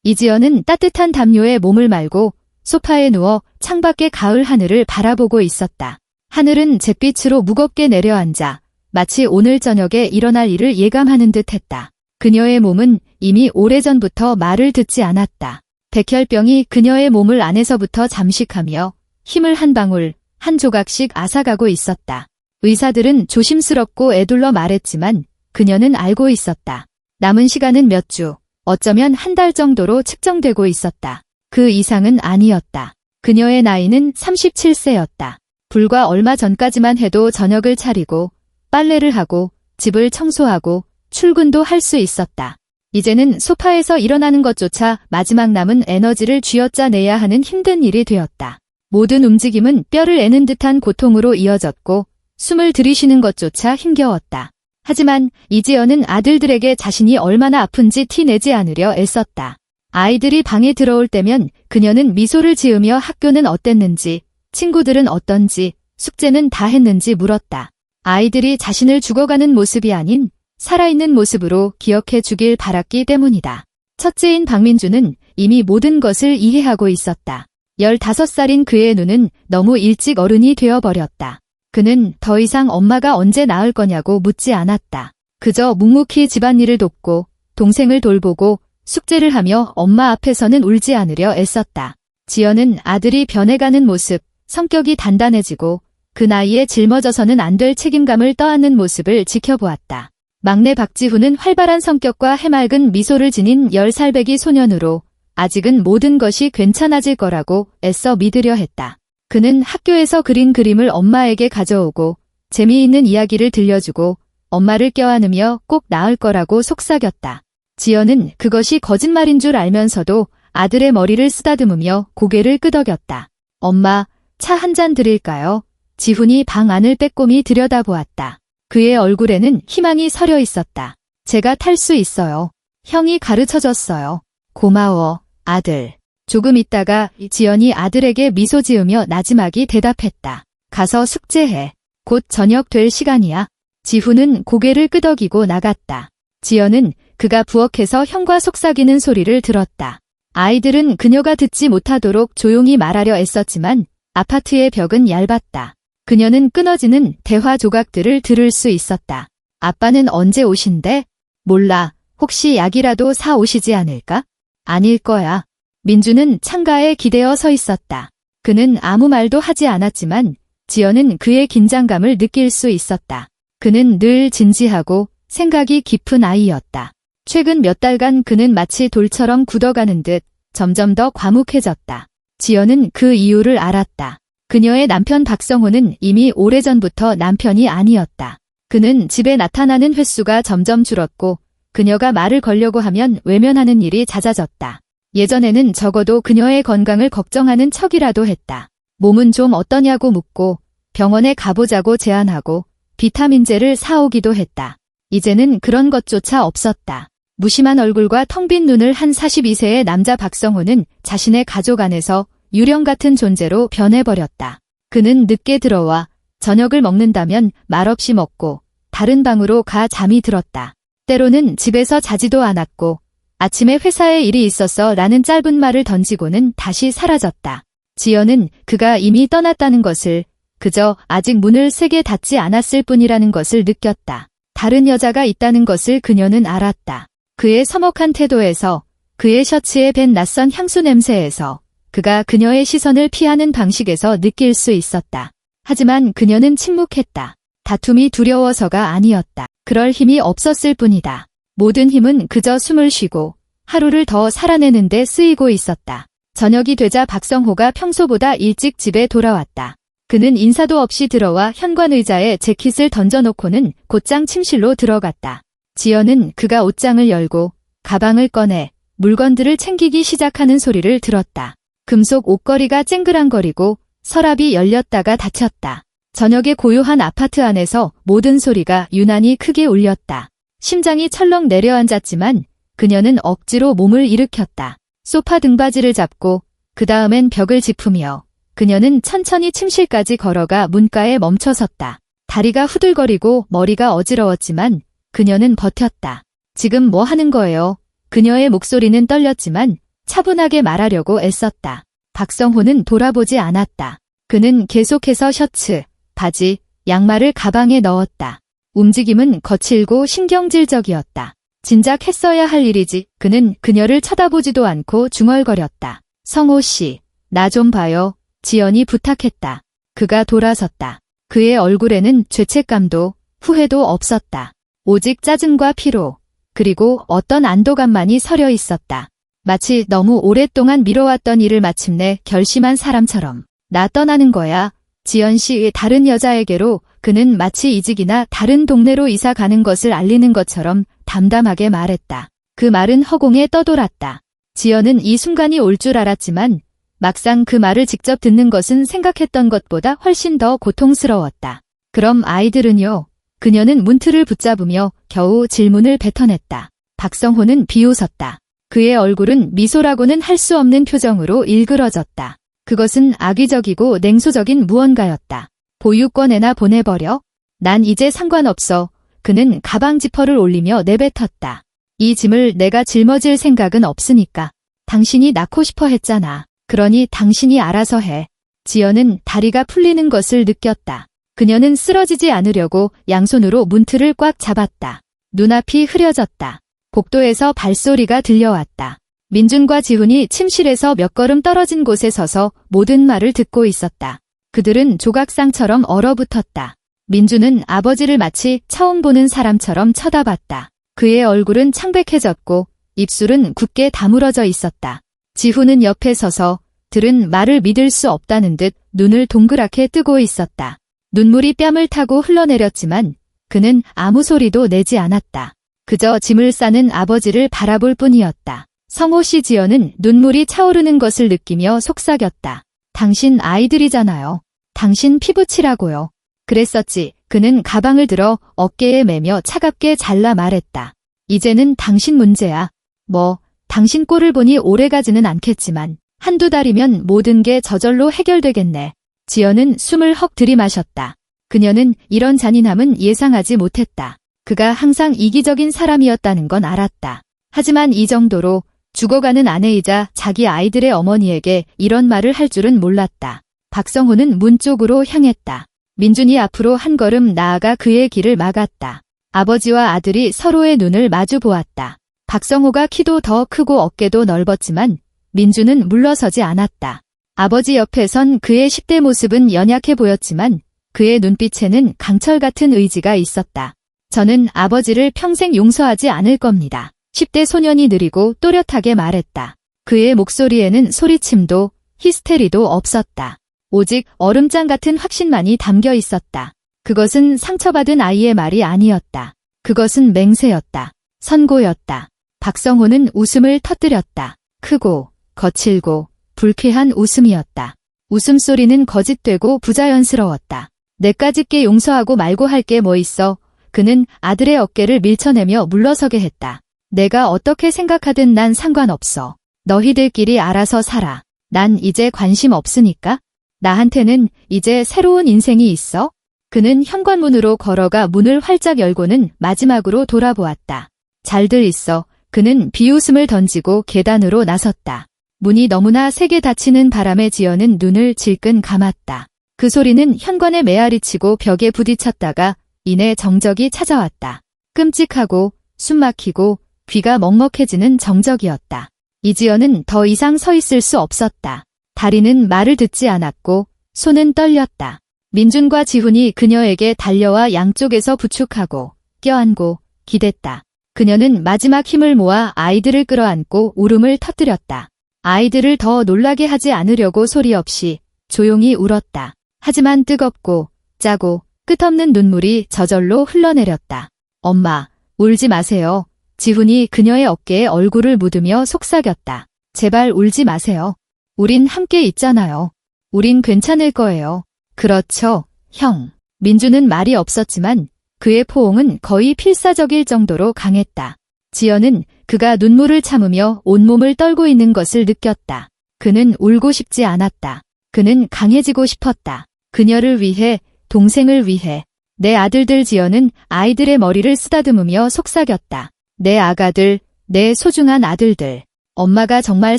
이지연은 따뜻한 담요에 몸을 말고 소파에 누워 창밖의 가을 하늘을 바라보고 있었다. 하늘은 잿빛으로 무겁게 내려앉아 마치 오늘 저녁에 일어날 일을 예감하는 듯 했다. 그녀의 몸은 이미 오래전부터 말을 듣지 않았다. 백혈병이 그녀의 몸을 안에서부터 잠식하며 힘을 한 방울, 한 조각씩 앗아가고 있었다. 의사들은 조심스럽고 애둘러 말했지만 그녀는 알고 있었다. 남은 시간은 몇 주, 어쩌면 한 달 정도로 측정되고 있었다. 그 이상은 아니었다. 그녀의 나이는 37세였다. 불과 얼마 전까지만 해도 저녁을 차리고 빨래를 하고 집을 청소하고 출근도 할 수 있었다. 이제는 소파에서 일어나는 것조차 마지막 남은 에너지를 쥐어짜내야 하는 힘든 일이 되었다. 모든 움직임은 뼈를 애는 듯한 고통으로 이어졌고 숨을 들이쉬는 것조차 힘겨웠다. 하지만 이지연은 아들들에게 자신이 얼마나 아픈지 티내지 않으려 애썼다. 아이들이 방에 들어올 때면 그녀는 미소를 지으며 학교는 어땠는지, 친구들은 어떤지, 숙제는 다 했는지 물었다. 아이들이 자신을 죽어가는 모습이 아닌 살아있는 모습으로 기억해 주길 바랐기 때문이다. 첫째인 박민주는 이미 모든 것을 이해하고 있었다. 15살인 그의 눈은 너무 일찍 어른이 되어버렸다. 그는 더 이상 엄마가 언제 나을 거냐고 묻지 않았다. 그저 묵묵히 집안일을 돕고 동생을 돌보고 숙제를 하며 엄마 앞에서는 울지 않으려 애썼다. 지연은 아들이 변해가는 모습, 성격이 단단해지고 그 나이에 짊어져서는 안 될 책임감을 떠안는 모습을 지켜보았다. 막내 박지훈은 활발한 성격과 해맑은 미소를 지닌 10살배기 소년으로 아직은 모든 것이 괜찮아질 거라고 애써 믿으려 했다. 그는 학교에서 그린 그림을 엄마에게 가져오고 재미있는 이야기를 들려주고 엄마를 껴안으며 꼭 나을 거라고 속삭였다. 지연은 그것이 거짓말인 줄 알면서도 아들의 머리를 쓰다듬으며 고개를 끄덕였다. 엄마, 차 한 잔 드릴까요? 지훈이 방 안을 빼꼼히 들여다보았다. 그의 얼굴에는 희망이 서려 있었다. 제가 탈 수 있어요. 형이 가르쳐줬어요. 고마워, 아들. 조금 있다가 지연이 아들에게 미소 지으며 나지막이 대답했다. 가서 숙제해. 곧 저녁 될 시간이야. 지훈은 고개를 끄덕이고 나갔다. 지연은 그가 부엌에서 형과 속삭이는 소리를 들었다. 아이들은 그녀가 듣지 못하도록 조용히 말하려 애썼지만 아파트의 벽은 얇았다. 그녀는 끊어지는 대화 조각들을 들을 수 있었다. 아빠는 언제 오신대? 몰라. 혹시 약이라도 사 오시지 않을까? 아닐 거야. 민주는 창가에 기대어 서 있었다. 그는 아무 말도 하지 않았지만 지연은 그의 긴장감을 느낄 수 있었다. 그는 늘 진지하고 생각이 깊은 아이였다. 최근 몇 달간 그는 마치 돌처럼 굳어가는 듯 점점 더 과묵해졌다. 지연은 그 이유를 알았다. 그녀의 남편 박성호는 이미 오래전부터 남편이 아니었다. 그는 집에 나타나는 횟수가 점점 줄었고 그녀가 말을 걸려고 하면 외면하는 일이 잦아졌다. 예전에는 적어도 그녀의 건강을 걱정하는 척이라도 했다. 몸은 좀 어떠냐고 묻고 병원에 가보자고 제안하고 비타민제를 사오기도 했다. 이제는 그런 것조차 없었다. 무심한 얼굴과 텅 빈 눈을 한 42세의 남자 박성호는 자신의 가족 안에서 유령 같은 존재로 변해버렸다. 그는 늦게 들어와 저녁을 먹는다면 말없이 먹고 다른 방으로 가 잠이 들었다. 때로는 집에서 자지도 않았고 아침에 회사에 일이 있어서 라는 짧은 말을 던지고는 다시 사라졌다. 지연은 그가 이미 떠났다는 것을, 그저 아직 문을 세게 닫지 않았을 뿐이라는 것을 느꼈다. 다른 여자가 있다는 것을 그녀는 알았다. 그의 서먹한 태도에서, 그의 셔츠에 밴 낯선 향수 냄새에서, 그가 그녀의 시선을 피하는 방식에서 느낄 수 있었다. 하지만 그녀는 침묵했다. 다툼이 두려워서가 아니었다. 그럴 힘이 없었을 뿐이다. 모든 힘은 그저 숨을 쉬고 하루를 더 살아내는 데 쓰이고 있었다. 저녁이 되자 박성호가 평소보다 일찍 집에 돌아왔다. 그는 인사도 없이 들어와 현관 의자에 재킷을 던져놓고는 곧장 침실로 들어갔다. 지연은 그가 옷장을 열고 가방을 꺼내 물건들을 챙기기 시작하는 소리를 들었다. 금속 옷걸이가 쨍그랑거리고 서랍이 열렸다가 닫혔다. 저녁의 고요한 아파트 안에서 모든 소리가 유난히 크게 울렸다. 심장이 철렁 내려앉았지만 그녀는 억지로 몸을 일으켰다. 소파 등받이를 잡고 그 다음엔 벽을 짚으며 그녀는 천천히 침실까지 걸어가 문가에 멈춰섰다. 다리가 후들거리고 머리가 어지러웠지만 그녀는 버텼다. 지금 뭐 하는 거예요? 그녀의 목소리는 떨렸지만 차분하게 말하려고 애썼다. 박성호는 돌아보지 않았다. 그는 계속해서 셔츠, 바지, 양말을 가방에 넣었다. 움직임은 거칠고 신경질적이었다. 진작 했어야 할 일이지. 그는 그녀를 쳐다보지도 않고 중얼거렸다. 성호 씨, 나 좀 봐요. 지연이 부탁했다. 그가 돌아섰다. 그의 얼굴에는 죄책감도 후회도 없었다. 오직 짜증과 피로, 그리고 어떤 안도감만이 서려 있었다. 마치 너무 오랫동안 미뤄왔던 일을 마침내 결심한 사람처럼. 나 떠나는 거야. 지연 씨, 다른 여자에게로. 그는 마치 이직이나 다른 동네로 이사 가는 것을 알리는 것처럼 담담하게 말했다. 그 말은 허공에 떠돌았다. 지연은 이 순간이 올 줄 알았지만 막상 그 말을 직접 듣는 것은 생각했던 것보다 훨씬 더 고통스러웠다. 그럼 아이들은요? 그녀는 문틀을 붙잡으며 겨우 질문을 뱉어냈다. 박성호는 비웃었다. 그의 얼굴은 미소라고는 할 수 없는 표정으로 일그러졌다. 그것은 악의적이고 냉소적인 무언가였다. 보육원에나 보내버려? 난 이제 상관없어. 그는 가방 지퍼를 올리며 내뱉었다. 이 짐을 내가 짊어질 생각은 없으니까. 당신이 낳고 싶어 했잖아. 그러니 당신이 알아서 해. 지연은 다리가 풀리는 것을 느꼈다. 그녀는 쓰러지지 않으려고 양손으로 문틀을 꽉 잡았다. 눈앞이 흐려졌다. 복도에서 발소리가 들려왔다. 민준과 지훈이 침실에서 몇 걸음 떨어진 곳에 서서 모든 말을 듣고 있었다. 그들은 조각상처럼 얼어붙었다. 민준은 아버지를 마치 처음 보는 사람처럼 쳐다봤다. 그의 얼굴은 창백해졌고 입술은 굳게 다물어져 있었다. 지훈은 옆에 서서 들은 말을 믿을 수 없다는 듯 눈을 동그랗게 뜨고 있었다. 눈물이 뺨을 타고 흘러내렸지만 그는 아무 소리도 내지 않았다. 그저 짐을 싸는 아버지를 바라볼 뿐이었다. 성호 씨. 지연은 눈물이 차오르는 것을 느끼며 속삭였다. 당신 아이들이잖아요. 당신 피부치라고요. 그랬었지. 그는 가방을 들어 어깨에 매며 차갑게 잘라 말했다. 이제는 당신 문제야. 뭐, 당신 꼴을 보니 오래가지는 않겠지만 한두 달이면 모든 게 저절로 해결되겠네. 지연은 숨을 헉 들이마셨다. 그녀는 이런 잔인함은 예상하지 못했다. 그가 항상 이기적인 사람이었다는 건 알았다. 하지만 이 정도로 죽어가는 아내이자 자기 아이들의 어머니에게 이런 말을 할 줄은 몰랐다. 박성호는 문 쪽으로 향했다. 민준이 앞으로 한 걸음 나아가 그의 길을 막았다. 아버지와 아들이 서로의 눈을 마주 보았다. 박성호가 키도 더 크고 어깨도 넓었지만 민준은 물러서지 않았다. 아버지 옆에 선 그의 10대 모습은 연약해 보였지만 그의 눈빛에는 강철 같은 의지가 있었다. 저는 아버지를 평생 용서하지 않을 겁니다. 10대 소년이 느리고 또렷하게 말했다. 그의 목소리에는 소리침도 히스테리도 없었다. 오직 얼음장 같은 확신만이 담겨 있었다. 그것은 상처받은 아이의 말이 아니었다. 그것은 맹세였다. 선고였다. 박성호는 웃음을 터뜨렸다. 크고 거칠고 불쾌한 웃음이었다. 웃음소리는 거짓되고 부자연스러웠다. 내까짓게 용서하고 말고 할 게 뭐 있어. 그는 아들의 어깨를 밀쳐내며 물러서게 했다. 내가 어떻게 생각하든 난 상관없어. 너희들끼리 알아서 살아. 난 이제 관심 없으니까. 나한테는 이제 새로운 인생이 있어. 그는 현관문으로 걸어가 문을 활짝 열고는 마지막으로 돌아보았다. 잘들 있어. 그는 비웃음을 던지고 계단으로 나섰다. 문이 너무나 세게 닫히는 바람에 지연은 눈을 질끈 감았다. 그 소리는 현관에 메아리치고 벽에 부딪혔다가 이내 정적이 찾아왔다. 끔찍하고 숨막히고 귀가 먹먹해지는 정적이었다. 이지연은 더 이상 서 있을 수 없었다. 다리는 말을 듣지 않았고 손은 떨렸다. 민준과 지훈이 그녀에게 달려와 양쪽에서 부축하고 껴안고 기댔다. 그녀는 마지막 힘을 모아 아이들을 끌어안고 울음을 터뜨렸다. 아이들을 더 놀라게 하지 않으려고 소리 없이 조용히 울었다. 하지만 뜨겁고 짜고 끝없는 눈물이 저절로 흘러내렸다. 엄마, 울지 마세요. 지훈이 그녀의 어깨에 얼굴을 묻으며 속삭였다. 제발 울지 마세요. 우린 함께 있잖아요. 우린 괜찮을 거예요. 그렇죠, 형. 민준은 말이 없었지만 그의 포옹은 거의 필사적일 정도로 강했다. 지연은 그가 눈물을 참으며 온몸을 떨고 있는 것을 느꼈다. 그는 울고 싶지 않았다. 그는 강해지고 싶었다. 그녀를 위해, 동생을 위해. 내 아들들. 지연은 아이들의 머리를 쓰다듬으며 속삭였다. 내 아가들, 내 소중한 아들들. 엄마가 정말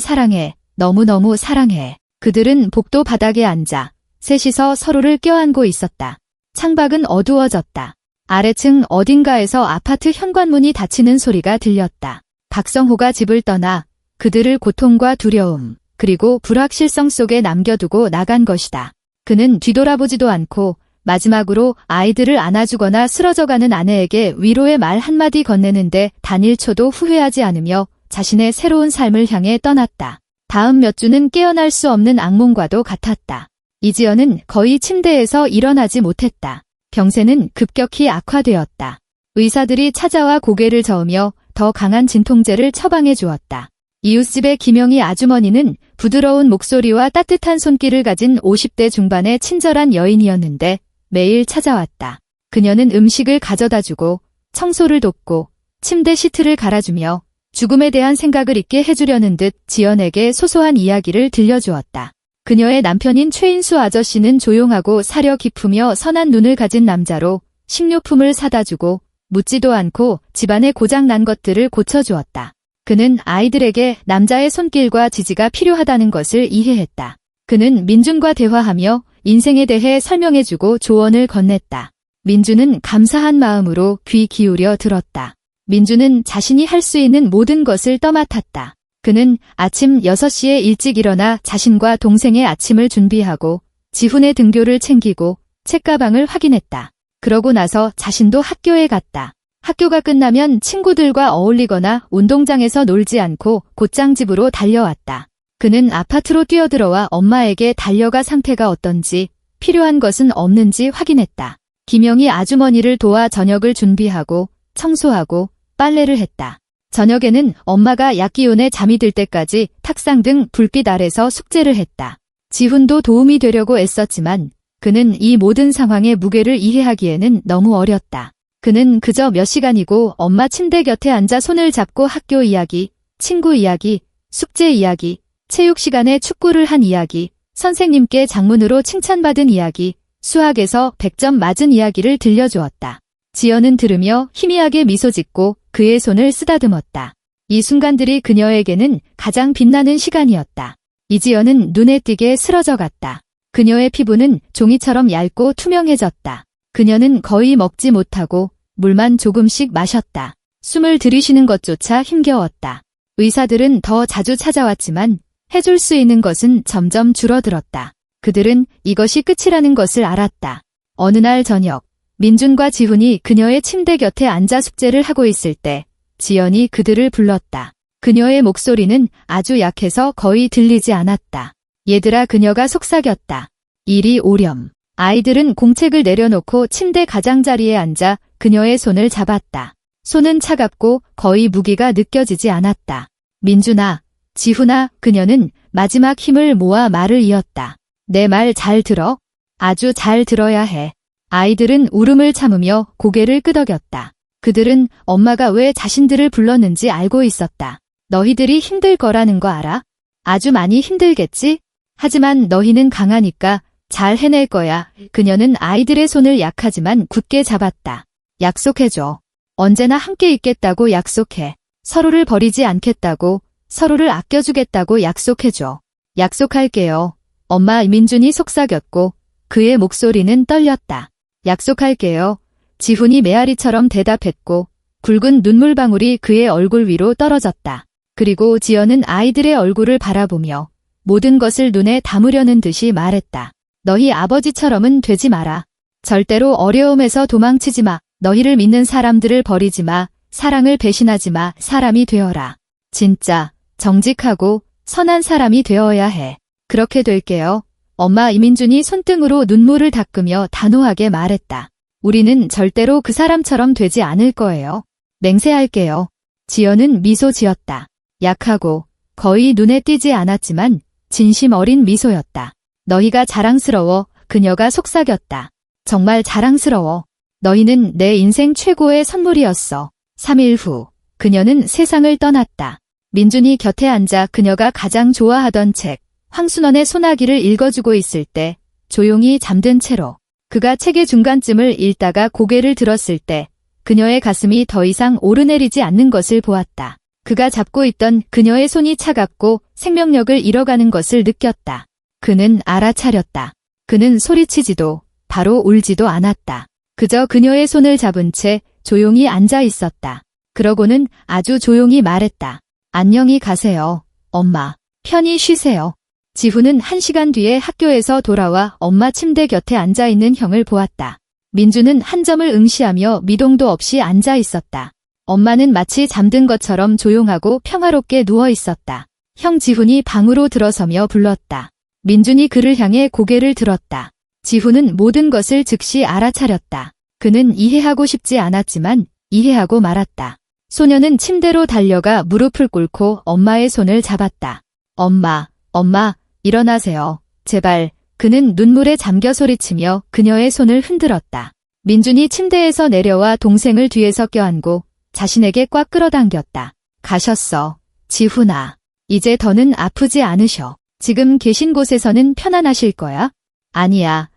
사랑해. 너무너무 사랑해. 그들은 복도 바닥에 앉아 셋이서 서로를 껴안고 있었다. 창밖은 어두워졌다. 아래층 어딘가에서 아파트 현관문이 닫히는 소리가 들렸다. 박성호가 집을 떠나 그들을 고통과 두려움, 그리고 불확실성 속에 남겨두고 나간 것이다. 그는 뒤돌아보지도 않고 마지막으로 아이들을 안아주거나 쓰러져가는 아내에게 위로의 말 한마디 건네는데 단 1초도 후회하지 않으며 자신의 새로운 삶을 향해 떠났다. 다음 몇 주는 깨어날 수 없는 악몽과도 같았다. 이지연은 거의 침대에서 일어나지 못했다. 병세는 급격히 악화되었다. 의사들이 찾아와 고개를 저으며 더 강한 진통제를 처방해 주었다. 이웃집의 김영희 아주머니는 부드러운 목소리와 따뜻한 손길을 가진 50대 중반의 친절한 여인이었는데 매일 찾아왔다. 그녀는 음식을 가져다 주고 청소를 돕고 침대 시트를 갈아주며 죽음에 대한 생각을 잊게 해주려는 듯 지연에게 소소한 이야기를 들려주었다. 그녀의 남편인 최인수 아저씨는 조용하고 사려 깊으며 선한 눈을 가진 남자로 식료품을 사다 주고 묻지도 않고 집안에 고장난 것들을 고쳐주었다. 그는 아이들에게 남자의 손길과 지지가 필요하다는 것을 이해했다. 그는 민준과 대화하며 인생에 대해 설명해주고 조언을 건넸다. 민준은 감사한 마음으로 귀 기울여 들었다. 민준은 자신이 할 수 있는 모든 것을 떠맡았다. 그는 아침 6시에 일찍 일어나 자신과 동생의 아침을 준비하고 지훈의 등교를 챙기고 책가방을 확인했다. 그러고 나서 자신도 학교에 갔다. 학교가 끝나면 친구들과 어울리거나 운동장에서 놀지 않고 곧장 집으로 달려왔다. 그는 아파트로 뛰어들어와 엄마에게 달려가 상태가 어떤지, 필요한 것은 없는지 확인했다. 김영희 아주머니를 도와 저녁을 준비하고 청소하고 빨래를 했다. 저녁에는 엄마가 약기운에 잠이 들 때까지 탁상 등 불빛 아래서 숙제를 했다. 지훈도 도움이 되려고 애썼지만 그는 이 모든 상황의 무게를 이해하기에는 너무 어렸다. 그는 그저 몇 시간이고 엄마 침대 곁에 앉아 손을 잡고 학교 이야기, 친구 이야기, 숙제 이야기, 체육 시간에 축구를 한 이야기, 선생님께 장문으로 칭찬받은 이야기, 수학에서 100점 맞은 이야기를 들려주었다. 지연은 들으며 희미하게 미소 짓고 그의 손을 쓰다듬었다. 이 순간들이 그녀에게는 가장 빛나는 시간이었다. 이지연은 눈에 띄게 쓰러져 갔다. 그녀의 피부는 종이처럼 얇고 투명해졌다. 그녀는 거의 먹지 못하고 물만 조금씩 마셨다. 숨을 들이쉬는 것조차 힘겨웠다. 의사들은 더 자주 찾아왔지만 해줄 수 있는 것은 점점 줄어들었다. 그들은 이것이 끝이라는 것을 알았다. 어느 날 저녁, 민준과 지훈이 그녀의 침대 곁에 앉아 숙제를 하고 있을 때 지연이 그들을 불렀다. 그녀의 목소리는 아주 약해서 거의 들리지 않았다. 얘들아, 그녀가 속삭였다. 이리 오렴. 아이들은 공책을 내려놓고 침대 가장자리에 앉아 그녀의 손을 잡았다. 손은 차갑고 거의 무기가 느껴지지 않았다. 민준아, 지훈아, 그녀는 마지막 힘을 모아 말을 이었다. 내 말 잘 들어? 아주 잘 들어야 해. 아이들은 울음을 참으며 고개를 끄덕였다. 그들은 엄마가 왜 자신들을 불렀는지 알고 있었다. 너희들이 힘들 거라는 거 알아? 아주 많이 힘들겠지? 하지만 너희는 강하니까 잘 해낼 거야. 그녀는 아이들의 손을 약하지만 굳게 잡았다. 약속해줘. 언제나 함께 있겠다고 약속해. 서로를 버리지 않겠다고, 서로를 아껴주겠다고 약속해줘. 약속할게요. 엄마. 민준이 속삭였고 그의 목소리는 떨렸다. 약속할게요. 지훈이 메아리처럼 대답했고 굵은 눈물방울이 그의 얼굴 위로 떨어졌다. 그리고 지연은 아이들의 얼굴을 바라보며 모든 것을 눈에 담으려는 듯이 말했다. 너희 아버지처럼은 되지 마라. 절대로 어려움에서 도망치지 마. 너희를 믿는 사람들을 버리지 마. 사랑을 배신하지 마. 사람이 되어라. 진짜 정직하고 선한 사람이 되어야 해. 그렇게 될게요. 엄마. 이민준이 손등으로 눈물을 닦으며 단호하게 말했다. 우리는 절대로 그 사람처럼 되지 않을 거예요. 맹세할게요. 지연은 미소 지었다. 약하고 거의 눈에 띄지 않았지만 진심 어린 미소였다. 너희가 자랑스러워. 그녀가 속삭였다. 정말 자랑스러워. 너희는 내 인생 최고의 선물이었어. 3일 후 그녀는 세상을 떠났다. 민준이 곁에 앉아 그녀가 가장 좋아하던 책 황순원의 소나기를 읽어주고 있을 때 조용히 잠든 채로 그가 책의 중간쯤을 읽다가 고개를 들었을 때 그녀의 가슴이 더 이상 오르내리지 않는 것을 보았다. 그가 잡고 있던 그녀의 손이 차갑고 생명력을 잃어가는 것을 느꼈다. 그는 알아차렸다. 그는 소리치지도 바로 울지도 않았다. 그저 그녀의 손을 잡은 채 조용히 앉아 있었다. 그러고는 아주 조용히 말했다. 안녕히 가세요, 엄마. 편히 쉬세요. 지훈은 1시간 뒤에 학교에서 돌아와 엄마 침대 곁에 앉아 있는 형을 보았다. 민주는 한 점을 응시하며 미동도 없이 앉아 있었다. 엄마는 마치 잠든 것처럼 조용하고 평화롭게 누워 있었다. 형 지훈이 방으로 들어서며 불렀다. 민준이 그를 향해 고개를 들었다. 지훈은 모든 것을 즉시 알아차렸다. 그는 이해하고 싶지 않았지만 이해하고 말았다. 소녀는 침대로 달려가 무릎을 꿇고 엄마의 손을 잡았다. 엄마, 일어나세요. 제발. 그는 눈물에 잠겨 소리치며 그녀의 손을 흔들었다. 민준이 침대에서 내려와 동생을 뒤에서 껴안고 자신에게 꽉 끌어당겼다. 가셨어. 지훈아. 이제 더는 아프지 않으셔. 지금 계신 곳에서는 편안하실 거야? 아니야.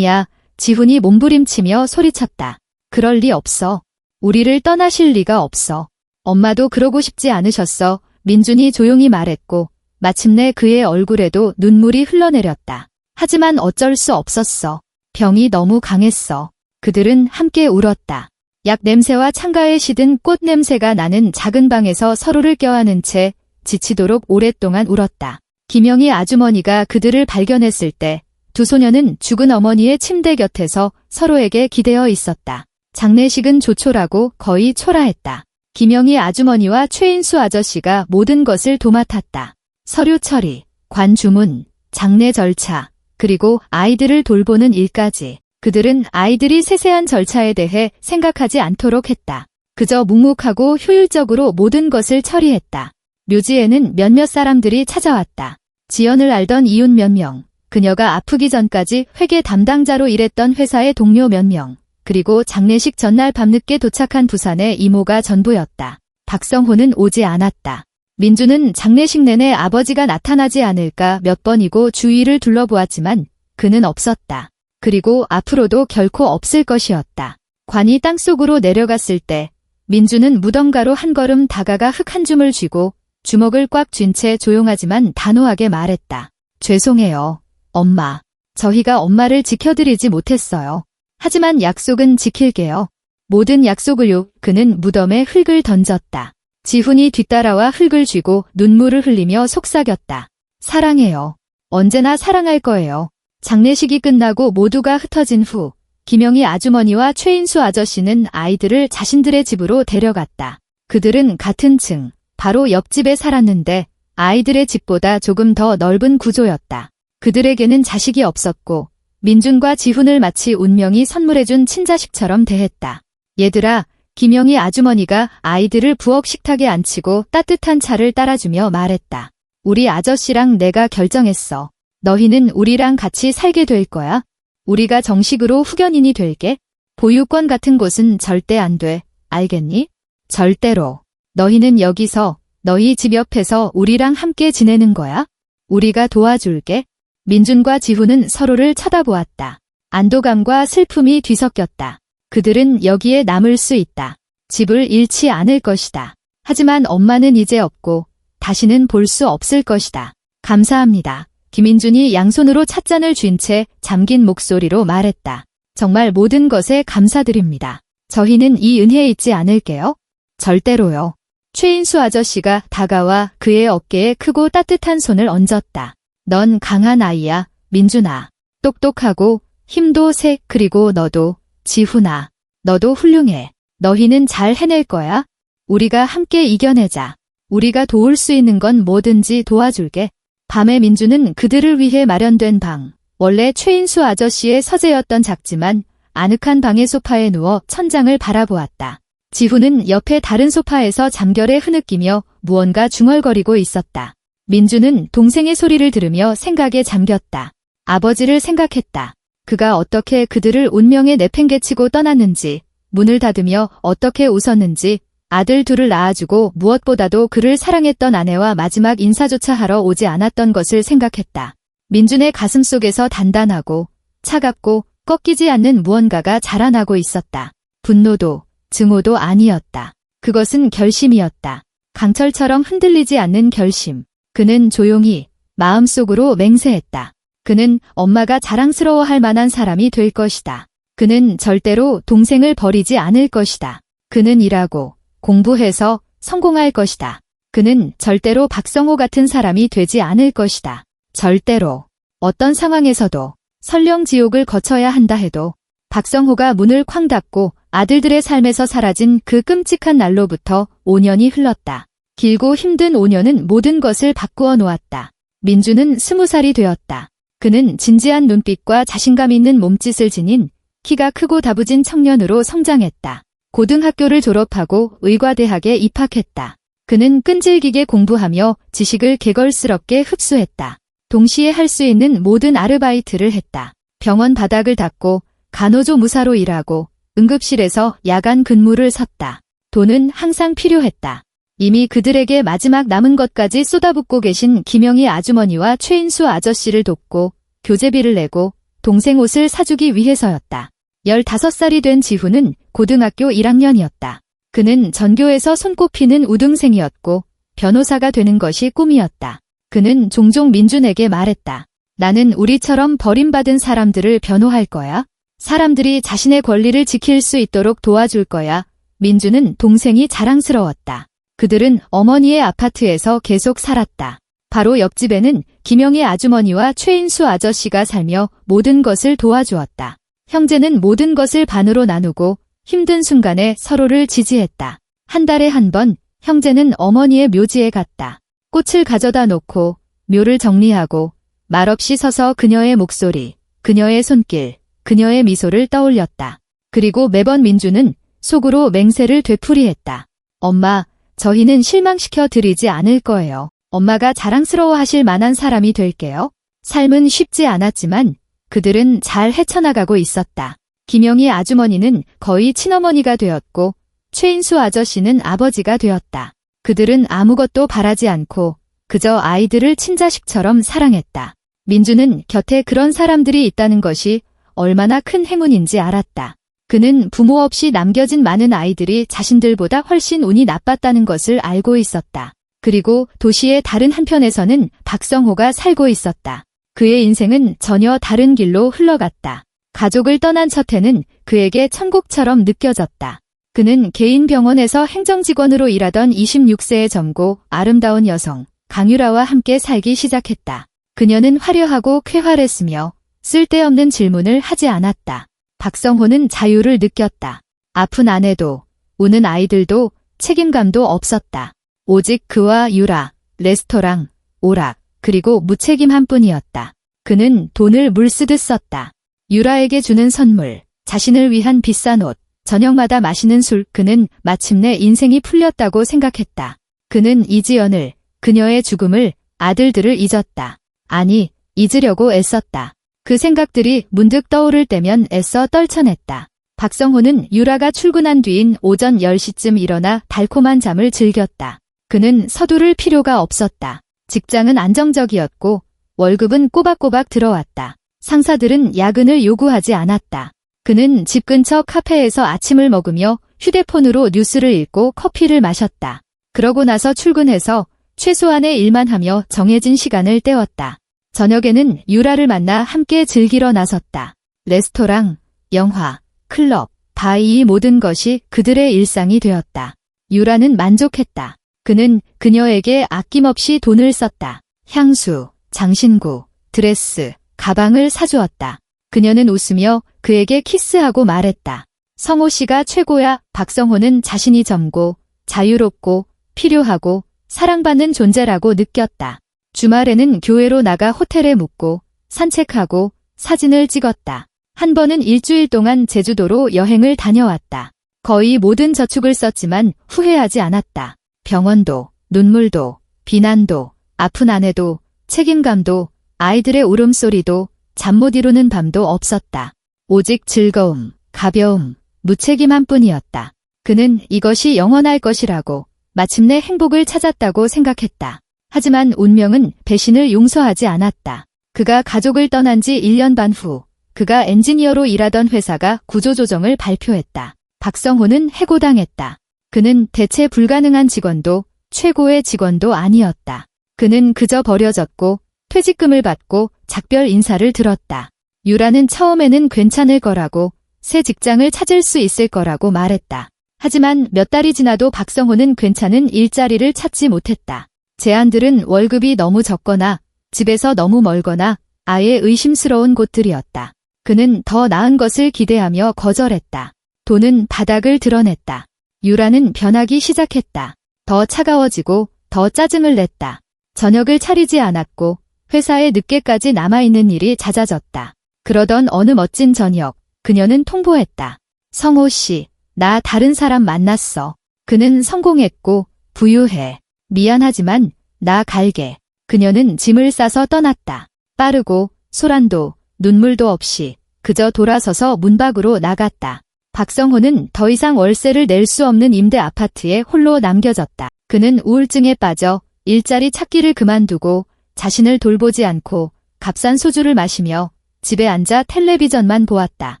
지훈이 몸부림치며 소리쳤다. 그럴 리 없어. 우리를 떠나실 리가 없어. 엄마도 그러고 싶지 않으셨어. 민준이 조용히 말했고 마침내 그의 얼굴에도 눈물이 흘러내렸다. 하지만 어쩔 수 없었어. 병이 너무 강했어. 그들은 함께 울었다. 약 냄새와 창가에 시든 꽃 냄새가 나는 작은 방에서 서로를 껴안은 채 지치도록 오랫동안 울었다. 김영희 아주머니가 그들을 발견했을 때 두 소녀는 죽은 어머니의 침대 곁에서 서로에게 기대어 있었다. 장례식은 조촐하고 거의 초라했다. 김영희 아주머니와 최인수 아저씨가 모든 것을 도맡았다. 서류 처리, 관 주문, 장례 절차, 그리고 아이들을 돌보는 일까지. 그들은 아이들이 세세한 절차에 대해 생각하지 않도록 했다. 그저 묵묵하고 효율적으로 모든 것을 처리했다. 묘지에는 몇몇 사람들이 찾아왔다. 지연을 알던 이웃 몇 명, 그녀가 아프기 전까지 회계 담당자로 일했던 회사의 동료 몇 명, 그리고 장례식 전날 밤늦게 도착한 부산의 이모가 전부였다. 박성호는 오지 않았다. 민주는 장례식 내내 아버지가 나타나지 않을까 몇 번이고 주위를 둘러보았지만 그는 없었다. 그리고 앞으로도 결코 없을 것이었다. 관이 땅속으로 내려갔을 때 민주는 무덤가로 한 걸음 다가가 흙 한 줌을 쥐고 주먹을 꽉 쥔 채 조용하지만 단호하게 말했다. 죄송해요, 엄마. 저희가 엄마를 지켜드리지 못했어요. 하지만 약속은 지킬게요. 모든 약속을요. 그는 무덤에 흙을 던졌다. 지훈이 뒤따라와 흙을 쥐고 눈물을 흘리며 속삭였다. 사랑해요. 언제나 사랑할 거예요. 장례식이 끝나고 모두가 흩어진 후 김영희 아주머니와 최인수 아저씨는 아이들을 자신들의 집으로 데려갔다. 그들은 같은 층, 바로 옆집에 살았는데 아이들의 집보다 조금 더 넓은 구조였다. 그들에게는 자식이 없었고 민준과 지훈을 마치 운명이 선물해준 친자식처럼 대했다. 얘들아, 김영희 아주머니가 아이들을 부엌 식탁에 앉히고 따뜻한 차를 따라주며 말했다. 우리 아저씨랑 내가 결정했어. 너희는 우리랑 같이 살게 될 거야. 우리가 정식으로 후견인이 될게. 보유권 같은 곳은 절대 안 돼. 알겠니? 절대로. 너희는 여기서, 너희 집 옆에서 우리랑 함께 지내는 거야. 우리가 도와줄게. 민준과 지훈은 서로를 쳐다보았다. 안도감과 슬픔이 뒤섞였다. 그들은 여기에 남을 수 있다. 집을 잃지 않을 것이다. 하지만 엄마는 이제 없고 다시는 볼 수 없을 것이다. 감사합니다. 김인준이 양손으로 찻잔을 쥔 채 잠긴 목소리로 말했다. 정말 모든 것에 감사드립니다. 저희는 이 은혜 잊지 않을게요. 절대로요. 최인수 아저씨가 다가와 그의 어깨에 크고 따뜻한 손을 얹었다. 넌 강한 아이야, 민준아. 똑똑하고 힘도 세. 그리고 너도, 지훈아. 너도 훌륭해. 너희는 잘 해낼 거야. 우리가 함께 이겨내자. 우리가 도울 수 있는 건 뭐든지 도와줄게. 밤에 민주는 그들을 위해 마련된 방, 원래 최인수 아저씨의 서재였던 작지만 아늑한 방의 소파에 누워 천장을 바라보았다. 지훈은 옆에 다른 소파에서 잠결에 흐느끼며 무언가 중얼거리고 있었다. 민주는 동생의 소리를 들으며 생각에 잠겼다. 아버지를 생각했다. 그가 어떻게 그들을 운명에 내팽개치고 떠났는지, 문을 닫으며 어떻게 웃었는지, 아들 둘을 낳아주고 무엇보다도 그를 사랑했던 아내와 마지막 인사조차 하러 오지 않았던 것을 생각했다. 민준의 가슴속에서 단단하고 차갑고 꺾이지 않는 무언가가 자라나고 있었다. 분노도 증오도 아니었다. 그것은 결심이었다. 강철처럼 흔들리지 않는 결심. 그는 조용히 마음속으로 맹세했다. 그는 엄마가 자랑스러워할 만한 사람이 될 것이다. 그는 절대로 동생을 버리지 않을 것이다. 그는 일하고 공부해서 성공할 것이다. 그는 절대로 박성호 같은 사람이 되지 않을 것이다. 절대로. 어떤 상황에서도 설령 지옥을 거쳐야 한다 해도 박성호가 문을 쾅 닫고 아들들의 삶에서 사라진 그 끔찍한 날로부터 5년이 흘렀다. 길고 힘든 5년은 모든 것을 바꾸어 놓았다. 민주는 20살이 되었다. 그는 진지한 눈빛과 자신감 있는 몸짓을 지닌 키가 크고 다부진 청년으로 성장했다. 고등학교를 졸업하고 의과대학에 입학했다. 그는 끈질기게 공부하며 지식을 개걸스럽게 흡수했다. 동시에 할 수 있는 모든 아르바이트를 했다. 병원 바닥을 닦고 간호조 무사로 일하고 응급실에서 야간 근무를 섰다. 돈은 항상 필요했다. 이미 그들에게 마지막 남은 것까지 쏟아붓고 계신 김영희 아주머니와 최인수 아저씨를 돕고 교재비를 내고 동생 옷을 사주기 위해서였다. 15살이 된 지훈은 고등학교 1학년이었다. 그는 전교에서 손꼽히는 우등생이었고 변호사가 되는 것이 꿈이었다. 그는 종종 민준에게 말했다. 나는 우리처럼 버림받은 사람들을 변호할 거야. 사람들이 자신의 권리를 지킬 수 있도록 도와줄 거야. 민준은 동생이 자랑스러웠다. 그들은 어머니의 아파트에서 계속 살았다. 바로 옆집에는 김영희 아주머니와 최인수 아저씨가 살며 모든 것을 도와주었다. 형제는 모든 것을 반으로 나누고 힘든 순간에 서로를 지지했다. 한 달에 한 번 형제는 어머니의 묘지에 갔다. 꽃을 가져다 놓고 묘를 정리하고 말없이 서서 그녀의 목소리, 그녀의 손길, 그녀의 미소를 떠올렸다. 그리고 매번 민주는 속으로 맹세를 되풀이했다. 엄마, 저희는 실망시켜 드리지 않을 거예요. 엄마가 자랑스러워하실 만한 사람이 될게요. 삶은 쉽지 않았지만 그들은 잘 헤쳐나가고 있었다. 김영희 아주머니는 거의 친어머니가 되었고 최인수 아저씨는 아버지가 되었다. 그들은 아무것도 바라지 않고 그저 아이들을 친자식처럼 사랑했다. 민주는 곁에 그런 사람들이 있다는 것이 얼마나 큰 행운인지 알았다. 그는 부모 없이 남겨진 많은 아이들이 자신들보다 훨씬 운이 나빴다는 것을 알고 있었다. 그리고 도시의 다른 한편에서는 박성호가 살고 있었다. 그의 인생은 전혀 다른 길로 흘러갔다. 가족을 떠난 처태는 그에게 천국처럼 느껴졌다. 그는 개인 병원에서 행정직원으로 일하던 26세의 젊고 아름다운 여성 강유라와 함께 살기 시작했다. 그녀는 화려하고 쾌활했으며 쓸데없는 질문을 하지 않았다. 박성호는 자유를 느꼈다. 아픈 아내도 우는 아이들도 책임감도 없었다. 오직 그와 유라, 레스토랑, 오락, 그리고 무책임한 뿐이었다. 그는 돈을 물쓰듯 썼다. 유라에게 주는 선물, 자신을 위한 비싼 옷, 저녁마다 마시는 술, 그는 마침내 인생이 풀렸다고 생각했다. 그는 이지연을, 그녀의 죽음을, 아들들을 잊었다. 아니, 잊으려고 애썼다. 그 생각들이 문득 떠오를 때면 애써 떨쳐냈다. 박성호는 유라가 출근한 뒤인 오전 10시쯤 일어나 달콤한 잠을 즐겼다. 그는 서두를 필요가 없었다. 직장은 안정적이었고 월급은 꼬박꼬박 들어왔다. 상사들은 야근을 요구하지 않았다. 그는 집 근처 카페에서 아침을 먹으며 휴대폰으로 뉴스를 읽고 커피를 마셨다. 그러고 나서 출근해서 최소한의 일만 하며 정해진 시간을 때웠다. 저녁에는 유라를 만나 함께 즐기러 나섰다. 레스토랑, 영화, 클럽, 바이 이 모든 것이 그들의 일상이 되었다. 유라는 만족했다. 그는 그녀에게 아낌없이 돈을 썼다. 향수, 장신구, 드레스, 가방을 사주었다. 그녀는 웃으며 그에게 키스하고 말했다. 성호 씨가 최고야. 박성호는 자신이 젊고 자유롭고 필요하고 사랑받는 존재라고 느꼈다. 주말에는 교회로 나가 호텔에 묵고 산책하고 사진을 찍었다. 한 번은 일주일 동안 제주도로 여행을 다녀왔다. 거의 모든 저축을 썼지만 후회하지 않았다. 병원도, 눈물도, 비난도, 아픈 아내도, 책임감도, 아이들의 울음소리도, 잠 못 이루는 밤도 없었다. 오직 즐거움, 가벼움, 무책임한 뿐이었다. 그는 이것이 영원할 것이라고 마침내 행복을 찾았다고 생각했다. 하지만 운명은 배신을 용서하지 않았다. 그가 가족을 떠난 지 1년 반 후, 그가 엔지니어로 일하던 회사가 구조조정을 발표했다. 박성호는 해고당했다. 그는 대체 불가능한 직원도 최고의 직원도 아니었다. 그는 그저 버려졌고 퇴직금을 받고 작별 인사를 들었다. 유라는 처음에는 괜찮을 거라고, 새 직장을 찾을 수 있을 거라고 말했다. 하지만 몇 달이 지나도 박성호는 괜찮은 일자리를 찾지 못했다. 제안들은 월급이 너무 적거나 집에서 너무 멀거나 아예 의심스러운 곳들이었다. 그는 더 나은 것을 기대하며 거절했다. 돈은 바닥을 드러냈다. 유라는 변하기 시작했다. 더 차가워지고 더 짜증을 냈다. 저녁을 차리지 않았고 회사에 늦게까지 남아있는 일이 잦아졌다. 그러던 어느 멋진 저녁, 그녀는 통보했다. 성호 씨, 나 다른 사람 만났어. 그는 성공했고 부유해. 미안하지만 나 갈게. 그녀는 짐을 싸서 떠났다. 빠르고 소란도 눈물도 없이 그저 돌아서서 문 밖으로 나갔다. 박성호는 더 이상 월세를 낼 수 없는 임대 아파트에 홀로 남겨졌다. 그는 우울증에 빠져 일자리 찾기를 그만두고 자신을 돌보지 않고 값싼 소주를 마시며 집에 앉아 텔레비전만 보았다.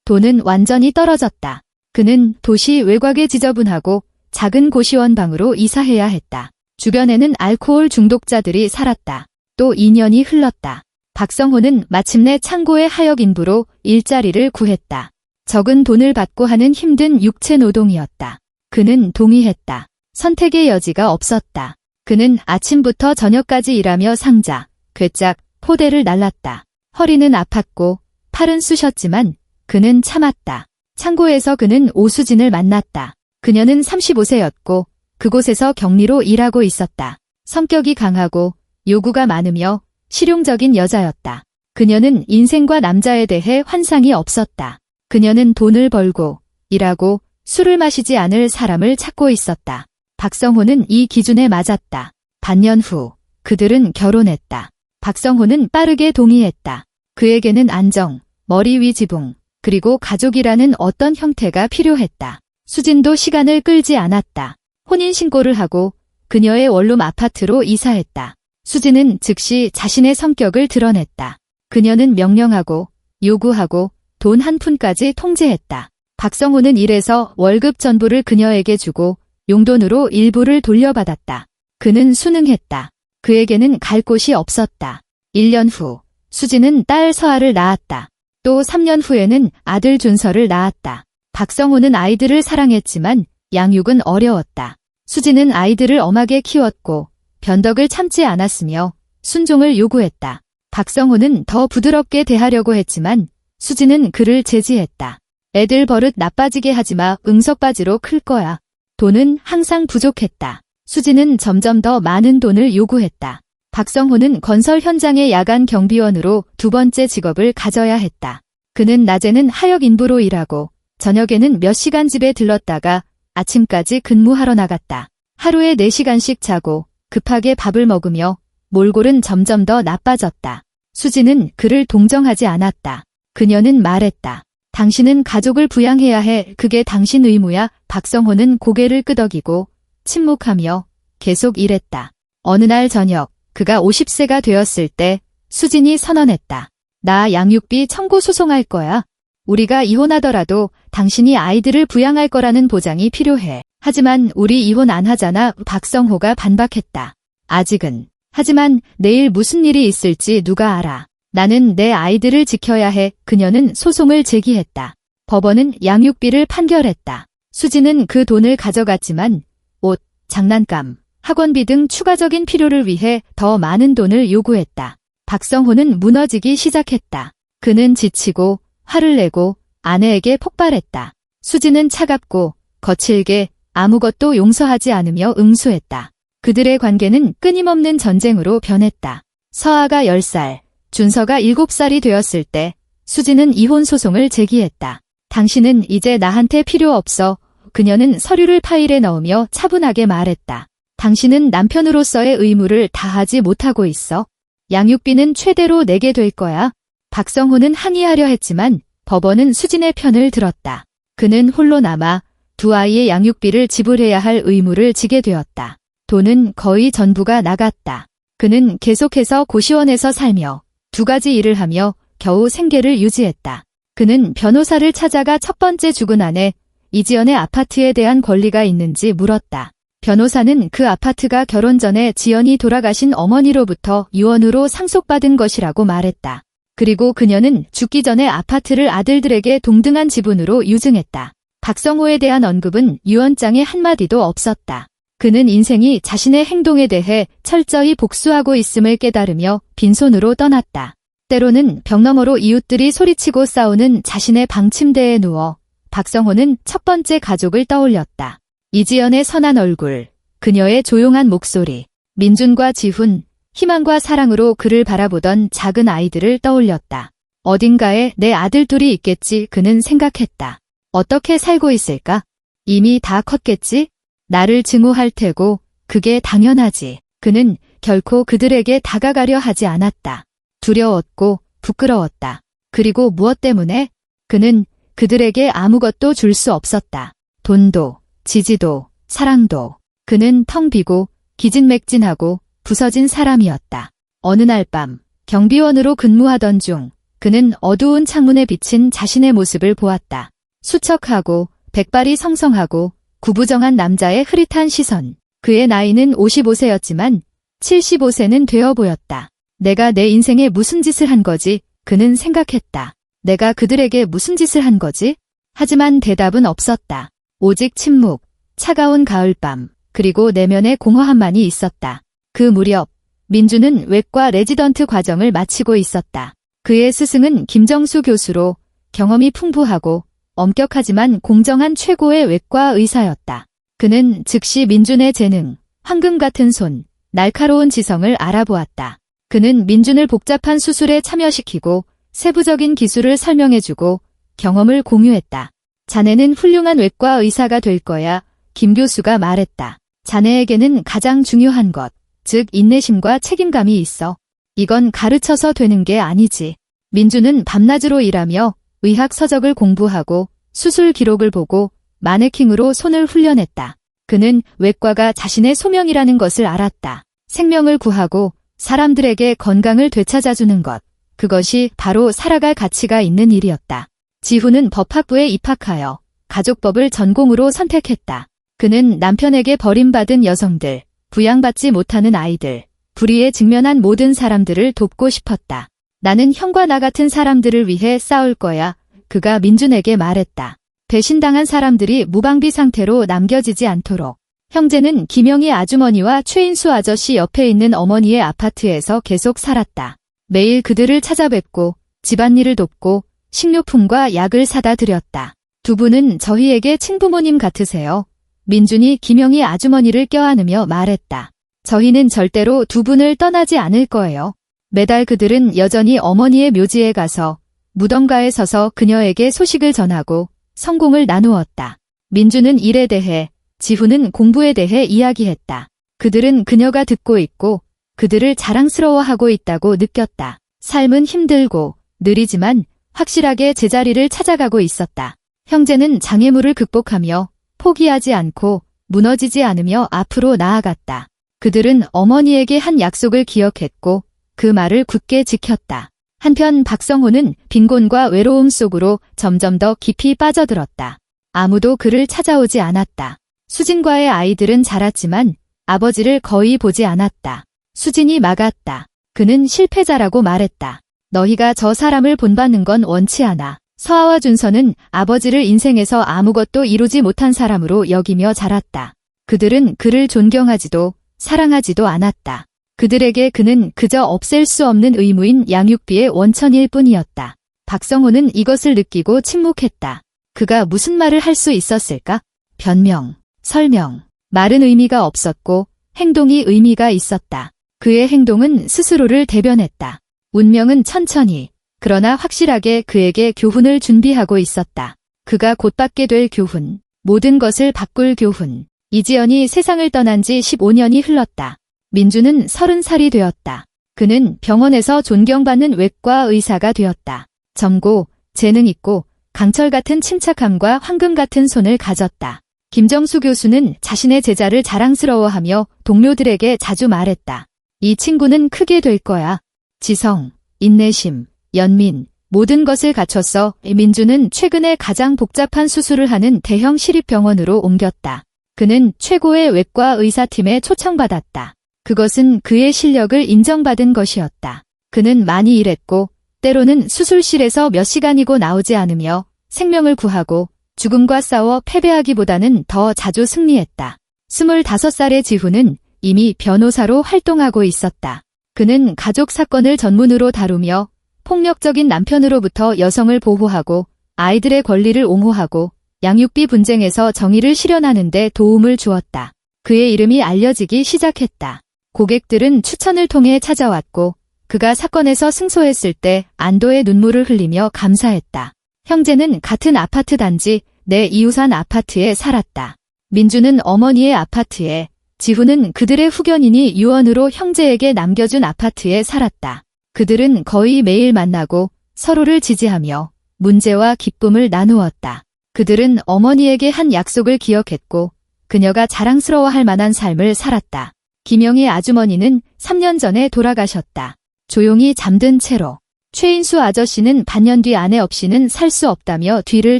돈은 완전히 떨어졌다. 그는 도시 외곽에 지저분하고 작은 고시원 방으로 이사해야 했다. 주변에는 알코올 중독자들이 살았다. 또 2년이 흘렀다. 박성호는 마침내 창고의 하역 인부로 일자리를 구했다. 적은 돈을 받고 하는 힘든 육체 노동이었다. 그는 동의했다. 선택의 여지가 없었다. 그는 아침부터 저녁까지 일하며 상자, 괴짝, 포대를 날랐다. 허리는 아팠고 팔은 쑤셨지만 그는 참았다. 창고에서 그는 오수진을 만났다. 그녀는 35세였고 그곳에서 격리로 일하고 있었다. 성격이 강하고 요구가 많으며 실용적인 여자였다. 그녀는 인생과 남자에 대해 환상이 없었다. 그녀는 돈을 벌고 일하고 술을 마시지 않을 사람을 찾고 있었다. 박성호는 이 기준에 맞았다. 반년 후 그들은 결혼했다. 박성호는 빠르게 동의했다. 그에게는 안정, 머리 위 지붕, 그리고 가족이라는 어떤 형태가 필요했다. 수진도 시간을 끌지 않았다. 혼인신고를 하고 그녀의 원룸 아파트로 이사했다. 수진은 즉시 자신의 성격을 드러냈다. 그녀는 명령하고 요구하고 돈 한 푼까지 통제했다. 박성호는 일해서 월급 전부를 그녀에게 주고 용돈으로 일부를 돌려받았다. 그는 순응했다. 그에게는 갈 곳이 없었다. 1년 후 수진은 딸 서아를 낳았다. 또 3년 후에는 아들 준서를 낳았다. 박성호는 아이들을 사랑했지만 양육은 어려웠다. 수진은 아이들을 엄하게 키웠고 변덕을 참지 않았으며 순종을 요구했다. 박성호는 더 부드럽게 대하려고 했지만 수진은 그를 제지했다. 애들 버릇 나빠지게 하지마. 응석바지로 클 거야. 돈은 항상 부족했다. 수진은 점점 더 많은 돈을 요구했다. 박성호는 건설 현장의 야간 경비원으로 두 번째 직업을 가져야 했다. 그는 낮에는 하역 인부로 일하고 저녁에는 몇 시간 집에 들렀다가 아침까지 근무하러 나갔다. 하루에 4시간씩 자고 급하게 밥을 먹으며 몰골은 점점 더 나빠졌다. 수진은 그를 동정하지 않았다. 그녀는 말했다. 당신은 가족을 부양해야 해. 그게 당신 의무야. 박성호는 고개를 끄덕이고 침묵하며 계속 일했다. 어느 날 저녁 그가 50세가 되었을 때 수진이 선언했다. 나 양육비 청구 소송할 거야. 우리가 이혼하더라도 당신이 아이들을 부양할 거라는 보장이 필요해. 하지만 우리 이혼 안 하잖아. 박성호가 반박했다. 아직은. 하지만 내일 무슨 일이 있을지 누가 알아. 나는 내 아이들을 지켜야 해. 그녀는 소송을 제기했다. 법원은 양육비를 판결했다. 수지는 그 돈을 가져갔지만 옷, 장난감, 학원비 등 추가적인 필요를 위해 더 많은 돈을 요구했다. 박성호는 무너지기 시작했다. 그는 지치고 화를 내고 아내에게 폭발했다. 수지는 차갑고 거칠게 아무것도 용서하지 않으며 응수했다. 그들의 관계는 끊임없는 전쟁으로 변했다. 서아가 10살, 준서가 7살이 되었을 때 수지는 이혼 소송을 제기했다. 당신은 이제 나한테 필요 없어. 그녀는 서류를 파일에 넣으며 차분하게 말했다. 당신은 남편으로서의 의무를 다하지 못하고 있어. 양육비는 최대로 내게 될 거야. 박성호는 항의하려 했지만 법원은 수진의 편을 들었다. 그는 홀로 남아 두 아이의 양육비를 지불해야 할 의무를 지게 되었다. 돈은 거의 전부가 나갔다. 그는 계속해서 고시원에서 살며 두 가지 일을 하며 겨우 생계를 유지했다. 그는 변호사를 찾아가 첫 번째 죽은 아내 이지연의 아파트에 대한 권리가 있는지 물었다. 변호사는 그 아파트가 결혼 전에 지연이 돌아가신 어머니로부터 유언으로 상속받은 것이라고 말했다. 그리고 그녀는 죽기 전에 아파트를 아들들에게 동등한 지분으로 유증했다. 박성호에 대한 언급은 유언장에 한마디도 없었다. 그는 인생이 자신의 행동에 대해 철저히 복수하고 있음을 깨달으며 빈손으로 떠났다. 때로는 벽 너머로 이웃들이 소리치고 싸우는 자신의 방 침대에 누워 박성호는 첫 번째 가족을 떠올렸다. 이지연의 선한 얼굴, 그녀의 조용한 목소리, 민준과 지훈, 희망과 사랑으로 그를 바라보던 작은 아이들을 떠올렸다. 어딘가에 내 아들 둘이 있겠지 그는 생각했다. 어떻게 살고 있을까? 이미 다 컸겠지? 나를 증오할 테고 그게 당연하지. 그는 결코 그들에게 다가가려 하지 않았다. 두려웠고 부끄러웠다. 그리고 무엇 때문에? 그는 그들에게 아무것도 줄 수 없었다. 돈도, 지지도, 사랑도. 그는 텅 비고 기진맥진하고 부서진 사람이었다. 어느 날 밤 경비원으로 근무하던 중 그는 어두운 창문에 비친 자신의 모습을 보았다. 수척하고 백발이 성성하고 구부정한 남자의 흐릿한 시선. 그의 나이는 55세였지만 75세는 되어 보였다. 내가 내 인생에 무슨 짓을 한 거지? 그는 생각했다. 내가 그들에게 무슨 짓을 한 거지? 하지만 대답은 없었다. 오직 침묵, 차가운 가을밤, 그리고 내면의 공허함만이 있었다. 그 무렵 민주는 외과 레지던트 과정을 마치고 있었다. 그의 스승은 김정수 교수로 경험이 풍부하고 엄격하지만 공정한 최고의 외과 의사였다. 그는 즉시 민준의 재능, 황금 같은 손, 날카로운 지성을 알아보았다. 그는 민준을 복잡한 수술에 참여시키고 세부적인 기술을 설명해주고 경험을 공유했다. 자네는 훌륭한 외과 의사가 될 거야, 김 교수가 말했다. 자네에게는 가장 중요한 것, 즉 인내심과 책임감이 있어. 이건 가르쳐서 되는 게 아니지. 민주는 밤낮으로 일하며 의학 서적을 공부하고 수술 기록을 보고 마네킹으로 손을 훈련했다. 그는 외과가 자신의 소명이라는 것을 알았다. 생명을 구하고 사람들에게 건강을 되찾아주는 것. 그것이 바로 살아갈 가치가 있는 일이었다. 지훈은 법학부에 입학하여 가족법을 전공으로 선택했다. 그는 남편에게 버림받은 여성들, 부양받지 못하는 아이들, 불의에 직면한 모든 사람들을 돕고 싶었다. 나는 형과 나 같은 사람들을 위해 싸울 거야. 그가 민준에게 말했다. 배신당한 사람들이 무방비 상태로 남겨지지 않도록. 형제는 김영희 아주머니와 최인수 아저씨 옆에 있는 어머니의 아파트에서 계속 살았다. 매일 그들을 찾아뵙고 집안일을 돕고 식료품과 약을 사다 드렸다. 두 분은 저희에게 친부모님 같으세요. 민준이 김영희 아주머니를 껴안으며 말했다. 저희는 절대로 두 분을 떠나지 않을 거예요. 매달 그들은 여전히 어머니의 묘지에 가서 무덤가에 서서 그녀에게 소식을 전하고 성공을 나누었다. 민준은 일에 대해, 지훈은 공부에 대해 이야기했다. 그들은 그녀가 듣고 있고 그들을 자랑스러워하고 있다고 느꼈다. 삶은 힘들고 느리지만 확실하게 제자리를 찾아가고 있었다. 형제는 장애물을 극복하며 포기하지 않고 무너지지 않으며 앞으로 나아갔다. 그들은 어머니에게 한 약속을 기억했고 그 말을 굳게 지켰다. 한편 박성호는 빈곤과 외로움 속으로 점점 더 깊이 빠져들었다. 아무도 그를 찾아오지 않았다. 수진과의 아이들은 자랐지만 아버지를 거의 보지 않았다. 수진이 막았다. 그는 실패자라고 말했다. 너희가 저 사람을 본받는 건 원치 않아. 서아와 준서는 아버지를 인생에서 아무것도 이루지 못한 사람으로 여기며 자랐다. 그들은 그를 존경하지도 사랑하지도 않았다. 그들에게 그는 그저 없앨 수 없는 의무인 양육비의 원천일 뿐이었다. 박성호는 이것을 느끼고 침묵했다. 그가 무슨 말을 할 수 있었을까? 변명, 설명, 말은 의미가 없었고 행동이 의미가 있었다. 그의 행동은 스스로를 대변했다. 운명은 천천히, 그러나 확실하게 그에게 교훈을 준비하고 있었다. 그가 곧 받게 될 교훈, 모든 것을 바꿀 교훈. 이지연이 세상을 떠난 지 15년이 흘렀다. 민주는 30살이 되었다. 그는 병원에서 존경받는 외과 의사가 되었다. 젊고 재능 있고 강철 같은 침착함과 황금 같은 손을 가졌다. 김정수 교수는 자신의 제자를 자랑스러워하며 동료들에게 자주 말했다. 이 친구는 크게 될 거야. 지성, 인내심, 연민, 모든 것을 갖췄어. 민주는 최근에 가장 복잡한 수술을 하는 대형 시립병원으로 옮겼다. 그는 최고의 외과 의사팀에 초청받았다. 그것은 그의 실력을 인정받은 것이었다. 그는 많이 일했고 때로는 수술실에서 몇 시간이고 나오지 않으며 생명을 구하고 죽음과 싸워 패배하기보다는 더 자주 승리했다. 25살의 지훈은 이미 변호사로 활동하고 있었다. 그는 가족 사건을 전문으로 다루며 폭력적인 남편으로부터 여성을 보호하고 아이들의 권리를 옹호하고 양육비 분쟁에서 정의를 실현하는 데 도움을 주었다. 그의 이름이 알려지기 시작했다. 고객들은 추천을 통해 찾아왔고 그가 사건에서 승소했을 때 안도의 눈물을 흘리며 감사했다. 형제는 같은 아파트 단지 내 이웃산 아파트에 살았다. 민주는 어머니의 아파트에, 지훈은 그들의 후견인이 유언으로 형제에게 남겨준 아파트에 살았다. 그들은 거의 매일 만나고 서로를 지지하며 문제와 기쁨을 나누었다. 그들은 어머니에게 한 약속을 기억했고 그녀가 자랑스러워할 만한 삶을 살았다. 김영희 아주머니는 3년 전에 돌아가셨다. 조용히 잠든 채로. 최인수 아저씨는 반년 뒤 아내 없이는 살 수 없다며 뒤를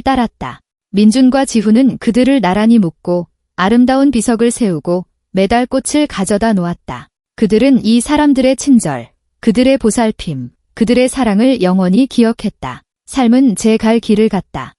따랐다. 민준과 지훈은 그들을 나란히 묶고 아름다운 비석을 세우고 매달 꽃을 가져다 놓았다. 그들은 이 사람들의 친절, 그들의 보살핌, 그들의 사랑을 영원히 기억했다. 삶은 제 갈 길을 갔다.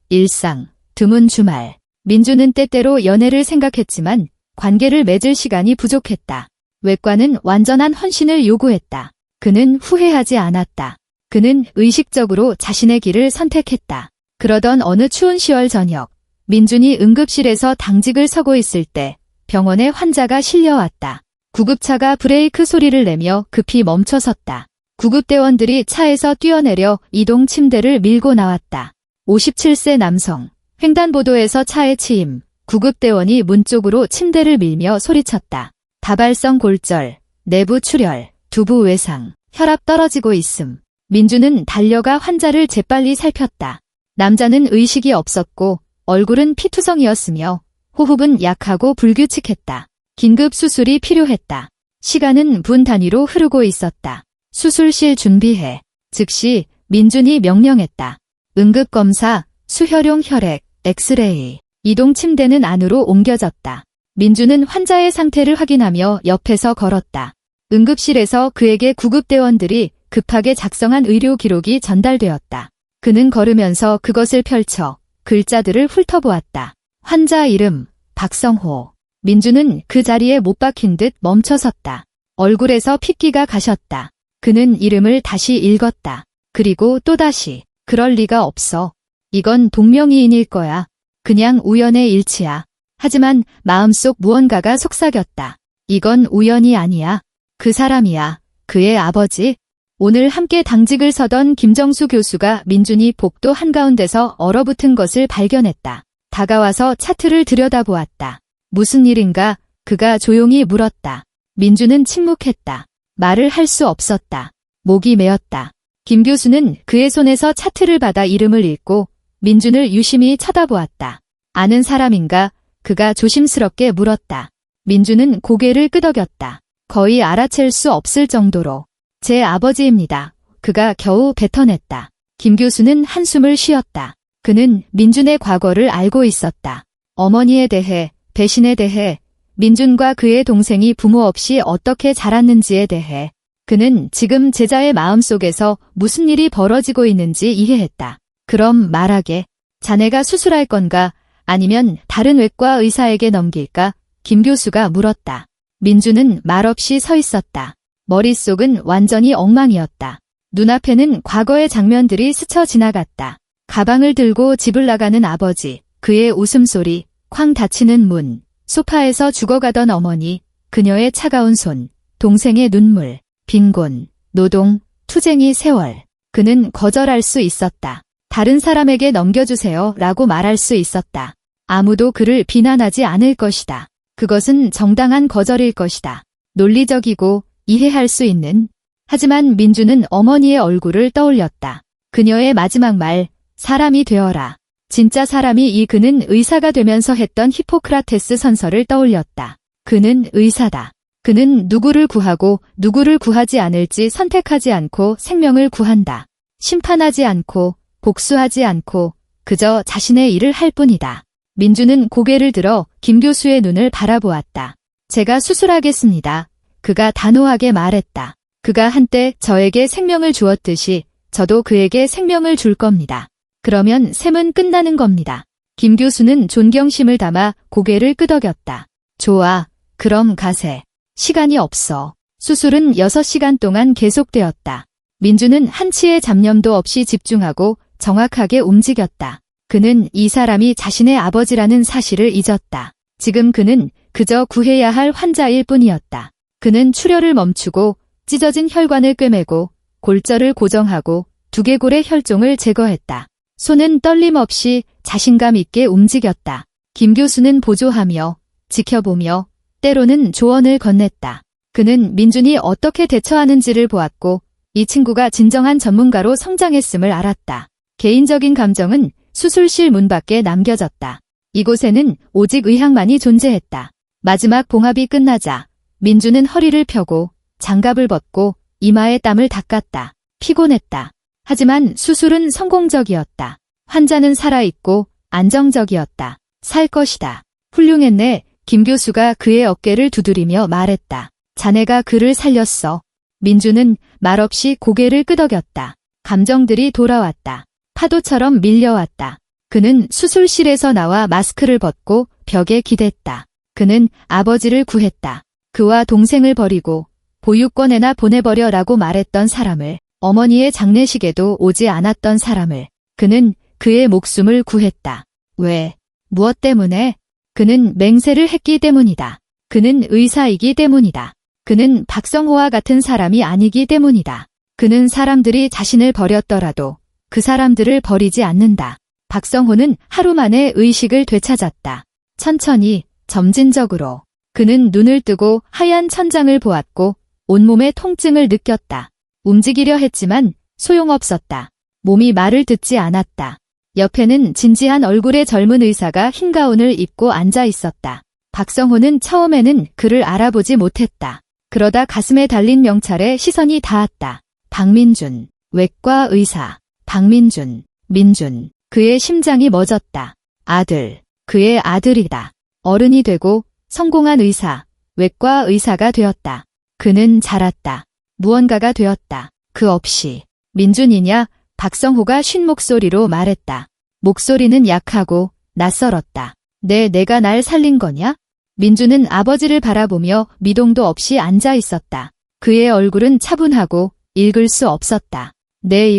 일상, 드문 주말. 민주는 때때로 연애를 생각했지만 관계를 맺을 시간이 부족했다. 외과는 완전한 헌신을 요구했다. 그는 후회하지 않았다. 그는 의식적으로 자신의 길을 선택했다. 그러던 어느 추운 10월 저녁, 민준이 응급실에서 당직을 서고 있을 때 병원에 환자가 실려왔다. 구급차가 브레이크 소리를 내며 급히 멈춰섰다. 구급대원들이 차에서 뛰어내려 이동 침대를 밀고 나왔다. 57세 남성, 횡단보도에서 차에 치임, 구급대원이 문 쪽으로 침대를 밀며 소리쳤다. 다발성 골절, 내부 출혈, 두부 외상, 혈압 떨어지고 있음. 민주는 달려가 환자를 재빨리 살폈다. 남자는 의식이 없었고 얼굴은 피투성이었으며 호흡은 약하고 불규칙했다. 긴급 수술이 필요했다. 시간은 분 단위로 흐르고 있었다. 수술실 준비해. 즉시 민준이 명령했다. 응급검사, 수혈용 혈액, 엑스레이. 이동 침대는 안으로 옮겨졌다. 민준은 환자의 상태를 확인하며 옆에서 걸었다. 응급실에서 그에게 구급대원들이 급하게 작성한 의료 기록이 전달되었다. 그는 걸으면서 그것을 펼쳐 글자들을 훑어보았다. 환자 이름, 박성호. 민준은 그 자리에 못 박힌 듯 멈춰섰다. 얼굴에서 핏기가 가셨다. 그는 이름을 다시 읽었다. 그리고 또다시. 그럴 리가 없어. 이건 동명이인일 거야. 그냥 우연의 일치야. 하지만 마음속 무언가가 속삭였다. 이건 우연이 아니야. 그 사람이야. 그의 아버지. 오늘 함께 당직을 서던 김정수 교수가 민준이 복도 한가운데서 얼어붙은 것을 발견했다. 다가와서 차트를 들여다보았다. 무슨 일인가? 그가 조용히 물었다. 민준은 침묵했다. 말을 할 수 없었다. 목이 메었다. 김 교수는 그의 손에서 차트를 받아 이름을 읽고 민준을 유심히 쳐다보았다. 아는 사람인가? 그가 조심스럽게 물었다. 민준은 고개를 끄덕였다. 거의 알아챌 수 없을 정도로. 제 아버지입니다. 그가 겨우 뱉어냈다. 김 교수는 한숨을 쉬었다. 그는 민준의 과거를 알고 있었다. 어머니에 대해, 배신에 대해, 민준과 그의 동생이 부모 없이 어떻게 자랐는지에 대해. 그는 지금 제자의 마음속에서 무슨 일이 벌어지고 있는지 이해했다. 그럼 말하게. 자네가 수술할 건가? 아니면 다른 외과 의사에게 넘길까? 김 교수가 물었다. 민준은 말없이 서 있었다. 머릿속은 완전히 엉망이었다. 눈앞에는 과거의 장면들이 스쳐 지나갔다. 가방을 들고 집을 나가는 아버지, 그의 웃음소리, 쾅 닫히는 문, 소파에서 죽어가던 어머니, 그녀의 차가운 손, 동생의 눈물, 빈곤, 노동, 투쟁이 세월. 그는 거절할 수 있었다. 다른 사람에게 넘겨주세요 라고 말할 수 있었다. 아무도 그를 비난하지 않을 것이다. 그것은 정당한 거절일 것이다. 논리적이고 이해할 수 있는. 하지만 민주는 어머니의 얼굴을 떠올렸다. 그녀의 마지막 말, 사람이 되어라. 진짜 사람이 그는 의사가 되면서 했던 히포크라테스 선서를 떠올렸다. 그는 의사다. 그는 누구를 구하고 누구를 구하지 않을지 선택하지 않고 생명을 구한다. 심판하지 않고 복수하지 않고 그저 자신의 일을 할 뿐이다. 민주는 고개를 들어 김 교수의 눈을 바라보았다. 제가 수술하겠습니다. 그가 단호하게 말했다. 그가 한때 저에게 생명을 주었듯이 저도 그에게 생명을 줄 겁니다. 그러면 셈은 끝나는 겁니다. 김 교수는 존경심을 담아 고개를 끄덕였다. 좋아. 그럼 가세. 시간이 없어. 수술은 6시간 동안 계속되었다. 민주는 한치의 잡념도 없이 집중하고 정확하게 움직였다. 그는 이 사람이 자신의 아버지라는 사실을 잊었다. 지금 그는 그저 구해야 할 환자일 뿐이었다. 그는 출혈을 멈추고 찢어진 혈관을 꿰매고 골절을 고정하고 두개골의 혈종을 제거했다. 손은 떨림 없이 자신감 있게 움직였다. 김 교수는 보조하며 지켜보며 때로는 조언을 건넸다. 그는 민준이 어떻게 대처하는지를 보았고 이 친구가 진정한 전문가로 성장했음을 알았다. 개인적인 감정은 수술실 문 밖에 남겨졌다. 이곳에는 오직 의학만이 존재했다. 마지막 봉합이 끝나자 민주는 허리를 펴고 장갑을 벗고 이마에 땀을 닦았다. 피곤했다. 하지만 수술은 성공적이었다. 환자는 살아있고 안정적이었다. 살 것이다. 훌륭했네. 김 교수가 그의 어깨를 두드리며 말했다. 자네가 그를 살렸어. 민주는 말없이 고개를 끄덕였다. 감정들이 돌아왔다. 파도처럼 밀려왔다. 그는 수술실에서 나와 마스크를 벗고 벽에 기댔다. 그는 아버지를 구했다. 그와 동생을 버리고 보육원에나 보내버려라고 말했던 사람을, 어머니의 장례식에도 오지 않았던 사람을, 그는 그의 목숨을 구했다. 왜? 무엇 때문에? 그는 맹세를 했기 때문이다. 그는 의사이기 때문이다. 그는 박성호와 같은 사람이 아니기 때문이다. 그는 사람들이 자신을 버렸더라도 그 사람들을 버리지 않는다. 박성호는 하루 만에 의식을 되찾았다. 천천히, 점진적으로. 그는 눈을 뜨고 하얀 천장을 보았고 온몸의 통증을 느꼈다. 움직이려 했지만 소용없었다. 몸이 말을 듣지 않았다. 옆에는 진지한 얼굴의 젊은 의사가 흰 가운을 입고 앉아 있었다. 박성호는 처음에는 그를 알아보지 못했다. 그러다 가슴에 달린 명찰에 시선이 닿았다. 박민준, 외과 의사. 박민준, 민준. 그의 심장이 멎었다. 아들, 그의 아들이다. 어른이 되고 성공한 의사, 외과 의사가 되었다. 그는 자랐다. 무언가가 되었다. 그 없이. 민준이냐? 박성호가 쉰 목소리로 말했다. 목소리는 약하고 낯설었다. 내가 날 살린 거냐? 민준은 아버지를 바라보며 미동도 없이 앉아 있었다. 그의 얼굴은 차분하고 읽을 수 없었다.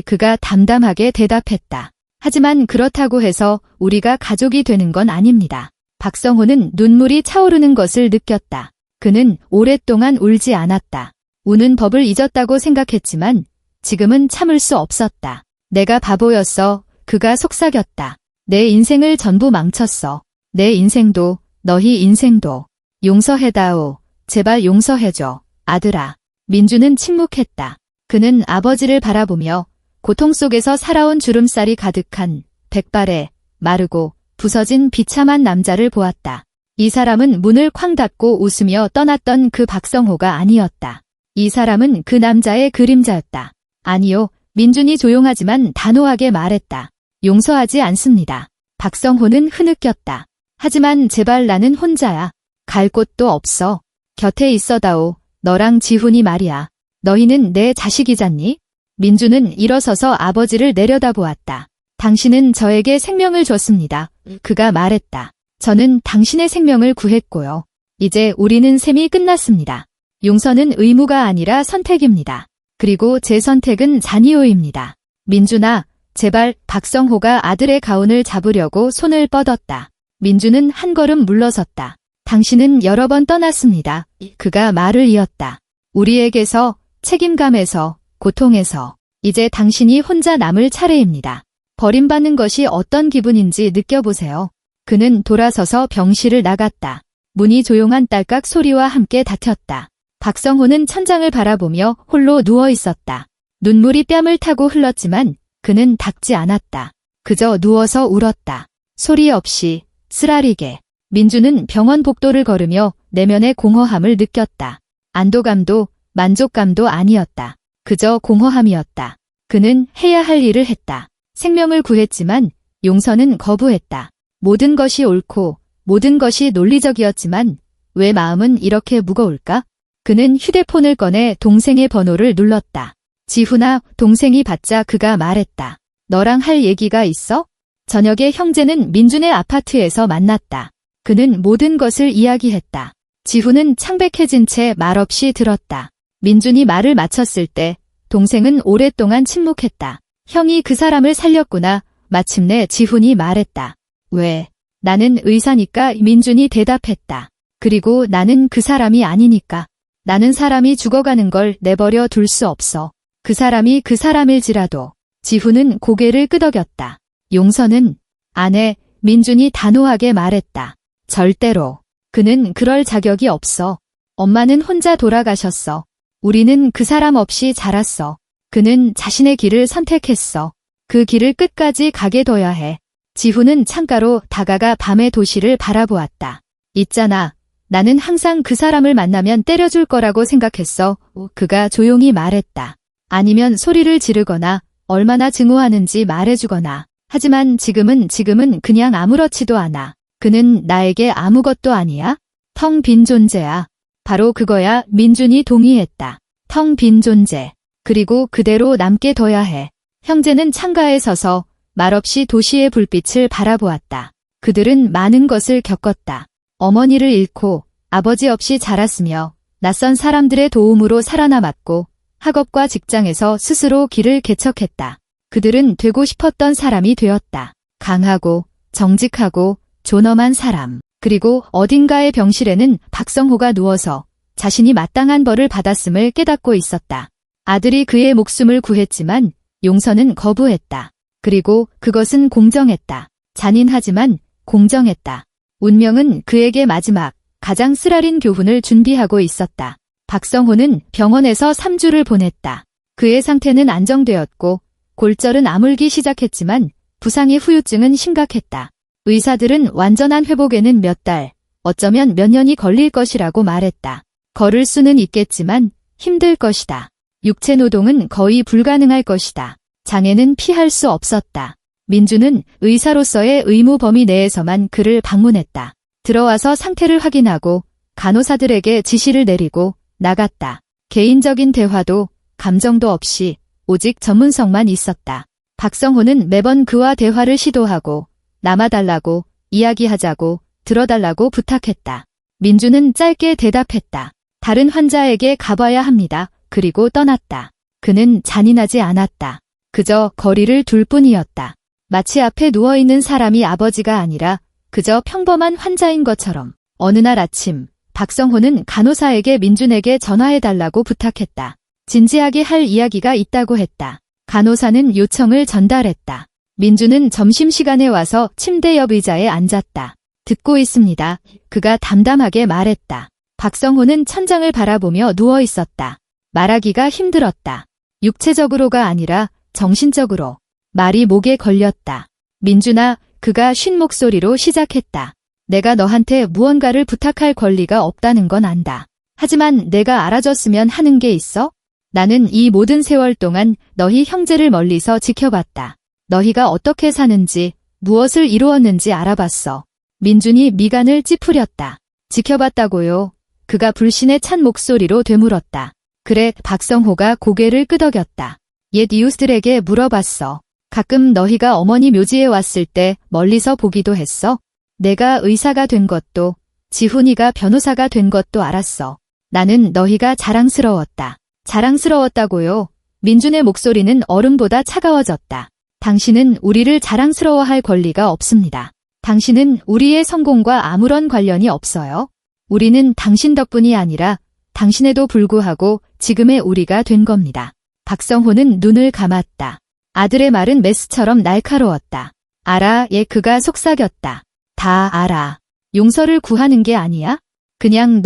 그가 담담하게 대답했다. 하지만 그렇다고 해서 우리가 가족이 되는 건 아닙니다. 박성호는 눈물이 차오르는 것을 느꼈다. 그는 오랫동안 울지 않았다. 우는 법을 잊었다고 생각했지만 지금은 참을 수 없었다. 내가 바보였어. 그가 속삭였다. 내 인생을 전부 망쳤어. 내 인생도 너희 인생도. 용서해다오. 제발 용서해줘. 아들아. 민주는 침묵했다. 그는 아버지를 바라보며 고통 속에서 살아온 주름살이 가득한 백발의 마르고 부서진 비참한 남자를 보았다. 이 사람은 문을 쾅 닫고 웃으며 떠났던 그 박성호가 아니었다. 이 사람은 그 남자의 그림자였다. 아니요. 민준이 조용하지만 단호하게 말했다. 용서하지 않습니다. 박성호는 흐느꼈다. 하지만 제발 나는 혼자야. 갈 곳도 없어. 곁에 있어다오. 너랑 지훈이 말이야. 너희는 내 자식이잖니? 민주는 일어서서 아버지를 내려다보았다. 당신은 저에게 생명을 줬습니다. 그가 말했다. 저는 당신의 생명을 구했고요. 이제 우리는 셈이 끝났습니다. 용서는 의무가 아니라 선택입니다. 그리고 제 선택은 잔이오입니다. 민준아, 제발. 박성호가 아들의 가운을 잡으려고 손을 뻗었다. 민주는 한 걸음 물러섰다. 당신은 여러 번 떠났습니다. 그가 말을 이었다. 우리에게서, 책임감에서, 고통에서. 이제 당신이 혼자 남을 차례입니다. 버림받는 것이 어떤 기분인지 느껴보세요. 그는 돌아서서 병실을 나갔다. 문이 조용한 딸깍 소리와 함께 닫혔다. 박성호는 천장을 바라보며 홀로 누워 있었다. 눈물이 뺨을 타고 흘렀지만 그는 닦지 않았다. 그저 누워서 울었다. 소리 없이, 쓰라리게. 민주는 병원 복도를 걸으며 내면의 공허함을 느꼈다. 안도감도 만족감도 아니었다. 그저 공허함이었다. 그는 해야 할 일을 했다. 생명을 구했지만 용서는 거부했다. 모든 것이 옳고 모든 것이 논리적이었지만 왜 마음은 이렇게 무거울까? 그는 휴대폰을 꺼내 동생의 번호를 눌렀다. 지훈아, 동생이 받자 그가 말했다. 너랑 할 얘기가 있어? 저녁에 형제는 민준의 아파트에서 만났다. 그는 모든 것을 이야기했다. 지훈은 창백해진 채 말없이 들었다. 민준이 말을 마쳤을 때 동생은 오랫동안 침묵했다. 형이 그 사람을 살렸구나. 마침내 지훈이 말했다. 왜? 나는 의사니까. 민준이 대답했다. 그리고 나는 그 사람이 아니니까. 나는 사람이 죽어가는 걸 내버려 둘 수 없어. 그 사람이 그 사람일지라도. 지훈은 고개를 끄덕였다. 용서는 안 해. 민준이 단호하게 말했다. 절대로. 그는 그럴 자격이 없어. 엄마는 혼자 돌아가셨어. 우리는 그 사람 없이 자랐어. 그는 자신의 길을 선택했어. 그 길을 끝까지 가게 둬야 해. 지훈은 창가로 다가가 밤의 도시를 바라보았다. 있잖아. 나는 항상 그 사람을 만나면 때려줄 거라고 생각했어. 그가 조용히 말했다. 아니면 소리를 지르거나 얼마나 증오하는지 말해주거나. 하지만 지금은 그냥 아무렇지도 않아. 그는 나에게 아무것도 아니야. 텅 빈 존재야. 바로 그거야. 민준이 동의했다. 텅 빈 존재. 그리고 그대로 남게 둬야 해. 형제는 창가에 서서 말없이 도시의 불빛을 바라보았다. 그들은 많은 것을 겪었다. 어머니를 잃고 아버지 없이 자랐으며 낯선 사람들의 도움으로 살아남았고 학업과 직장에서 스스로 길을 개척했다. 그들은 되고 싶었던 사람이 되었다. 강하고 정직하고 존엄한 사람. 그리고 어딘가의 병실에는 박성호가 누워서 자신이 마땅한 벌을 받았음을 깨닫고 있었다. 아들이 그의 목숨을 구했지만 용서는 거부했다. 그리고 그것은 공정했다. 잔인하지만 공정했다. 운명은 그에게 마지막, 가장 쓰라린 교훈을 준비하고 있었다. 박성호는 병원에서 3주를 보냈다. 그의 상태는 안정되었고 골절은 아물기 시작했지만 부상의 후유증은 심각했다. 의사들은 완전한 회복에는 몇 달, 어쩌면 몇 년이 걸릴 것이라고 말했다. 걸을 수는 있겠지만 힘들 것이다. 육체 노동은 거의 불가능할 것이다. 장애는 피할 수 없었다. 민주는 의사로서의 의무 범위 내에서만 그를 방문했다. 들어와서 상태를 확인하고 간호사들에게 지시를 내리고 나갔다. 개인적인 대화도 감정도 없이 오직 전문성만 있었다. 박성호는 매번 그와 대화를 시도하고 남아달라고, 이야기하자고, 들어달라고 부탁했다. 민주는 짧게 대답했다. 다른 환자에게 가봐야 합니다. 그리고 떠났다. 그는 잔인하지 않았다. 그저 거리를 둘 뿐이었다. 마치 앞에 누워있는 사람이 아버지가 아니라 그저 평범한 환자인 것처럼. 어느 날 아침, 박성호는 간호사에게 민준에게 전화해달라고 부탁했다. 진지하게 할 이야기가 있다고 했다. 간호사는 요청을 전달했다. 민준은 점심시간에 와서 침대 옆 의자에 앉았다. 듣고 있습니다. 그가 담담하게 말했다. 박성호는 천장을 바라보며 누워 있었다. 말하기가 힘들었다. 육체적으로가 아니라 정신적으로. 말이 목에 걸렸다. 민준아, 그가 쉰 목소리로 시작했다. 내가 너한테 무언가를 부탁할 권리가 없다는 건 안다. 하지만 내가 알아줬으면 하는 게 있어? 나는 이 모든 세월 동안 너희 형제를 멀리서 지켜봤다. 너희가 어떻게 사는지, 무엇을 이루었는지 알아봤어. 민준이 미간을 찌푸렸다. 지켜봤다고요? 그가 불신에 찬 목소리로 되물었다. 그래, 박성호가 고개를 끄덕였다. 옛 이웃들에게 물어봤어. 가끔 너희가 어머니 묘지에 왔을 때 멀리서 보기도 했어? 내가 의사가 된 것도, 지훈이가 변호사가 된 것도 알았어. 나는 너희가 자랑스러웠다. 자랑스러웠다고요? 민준의 목소리는 얼음보다 차가워졌다. 당신은 우리를 자랑스러워할 권리가 없습니다. 당신은 우리의 성공과 아무런 관련이 없어요. 우리는 당신 덕분이 아니라 당신에도 불구하고 지금의 우리가 된 겁니다. 박성호는 눈을 감았다. 아들의 말은 메스처럼 날카로웠다. 알아, 그가 속삭였다. 다 알아. 용서를 구하는 게 아니야? 그냥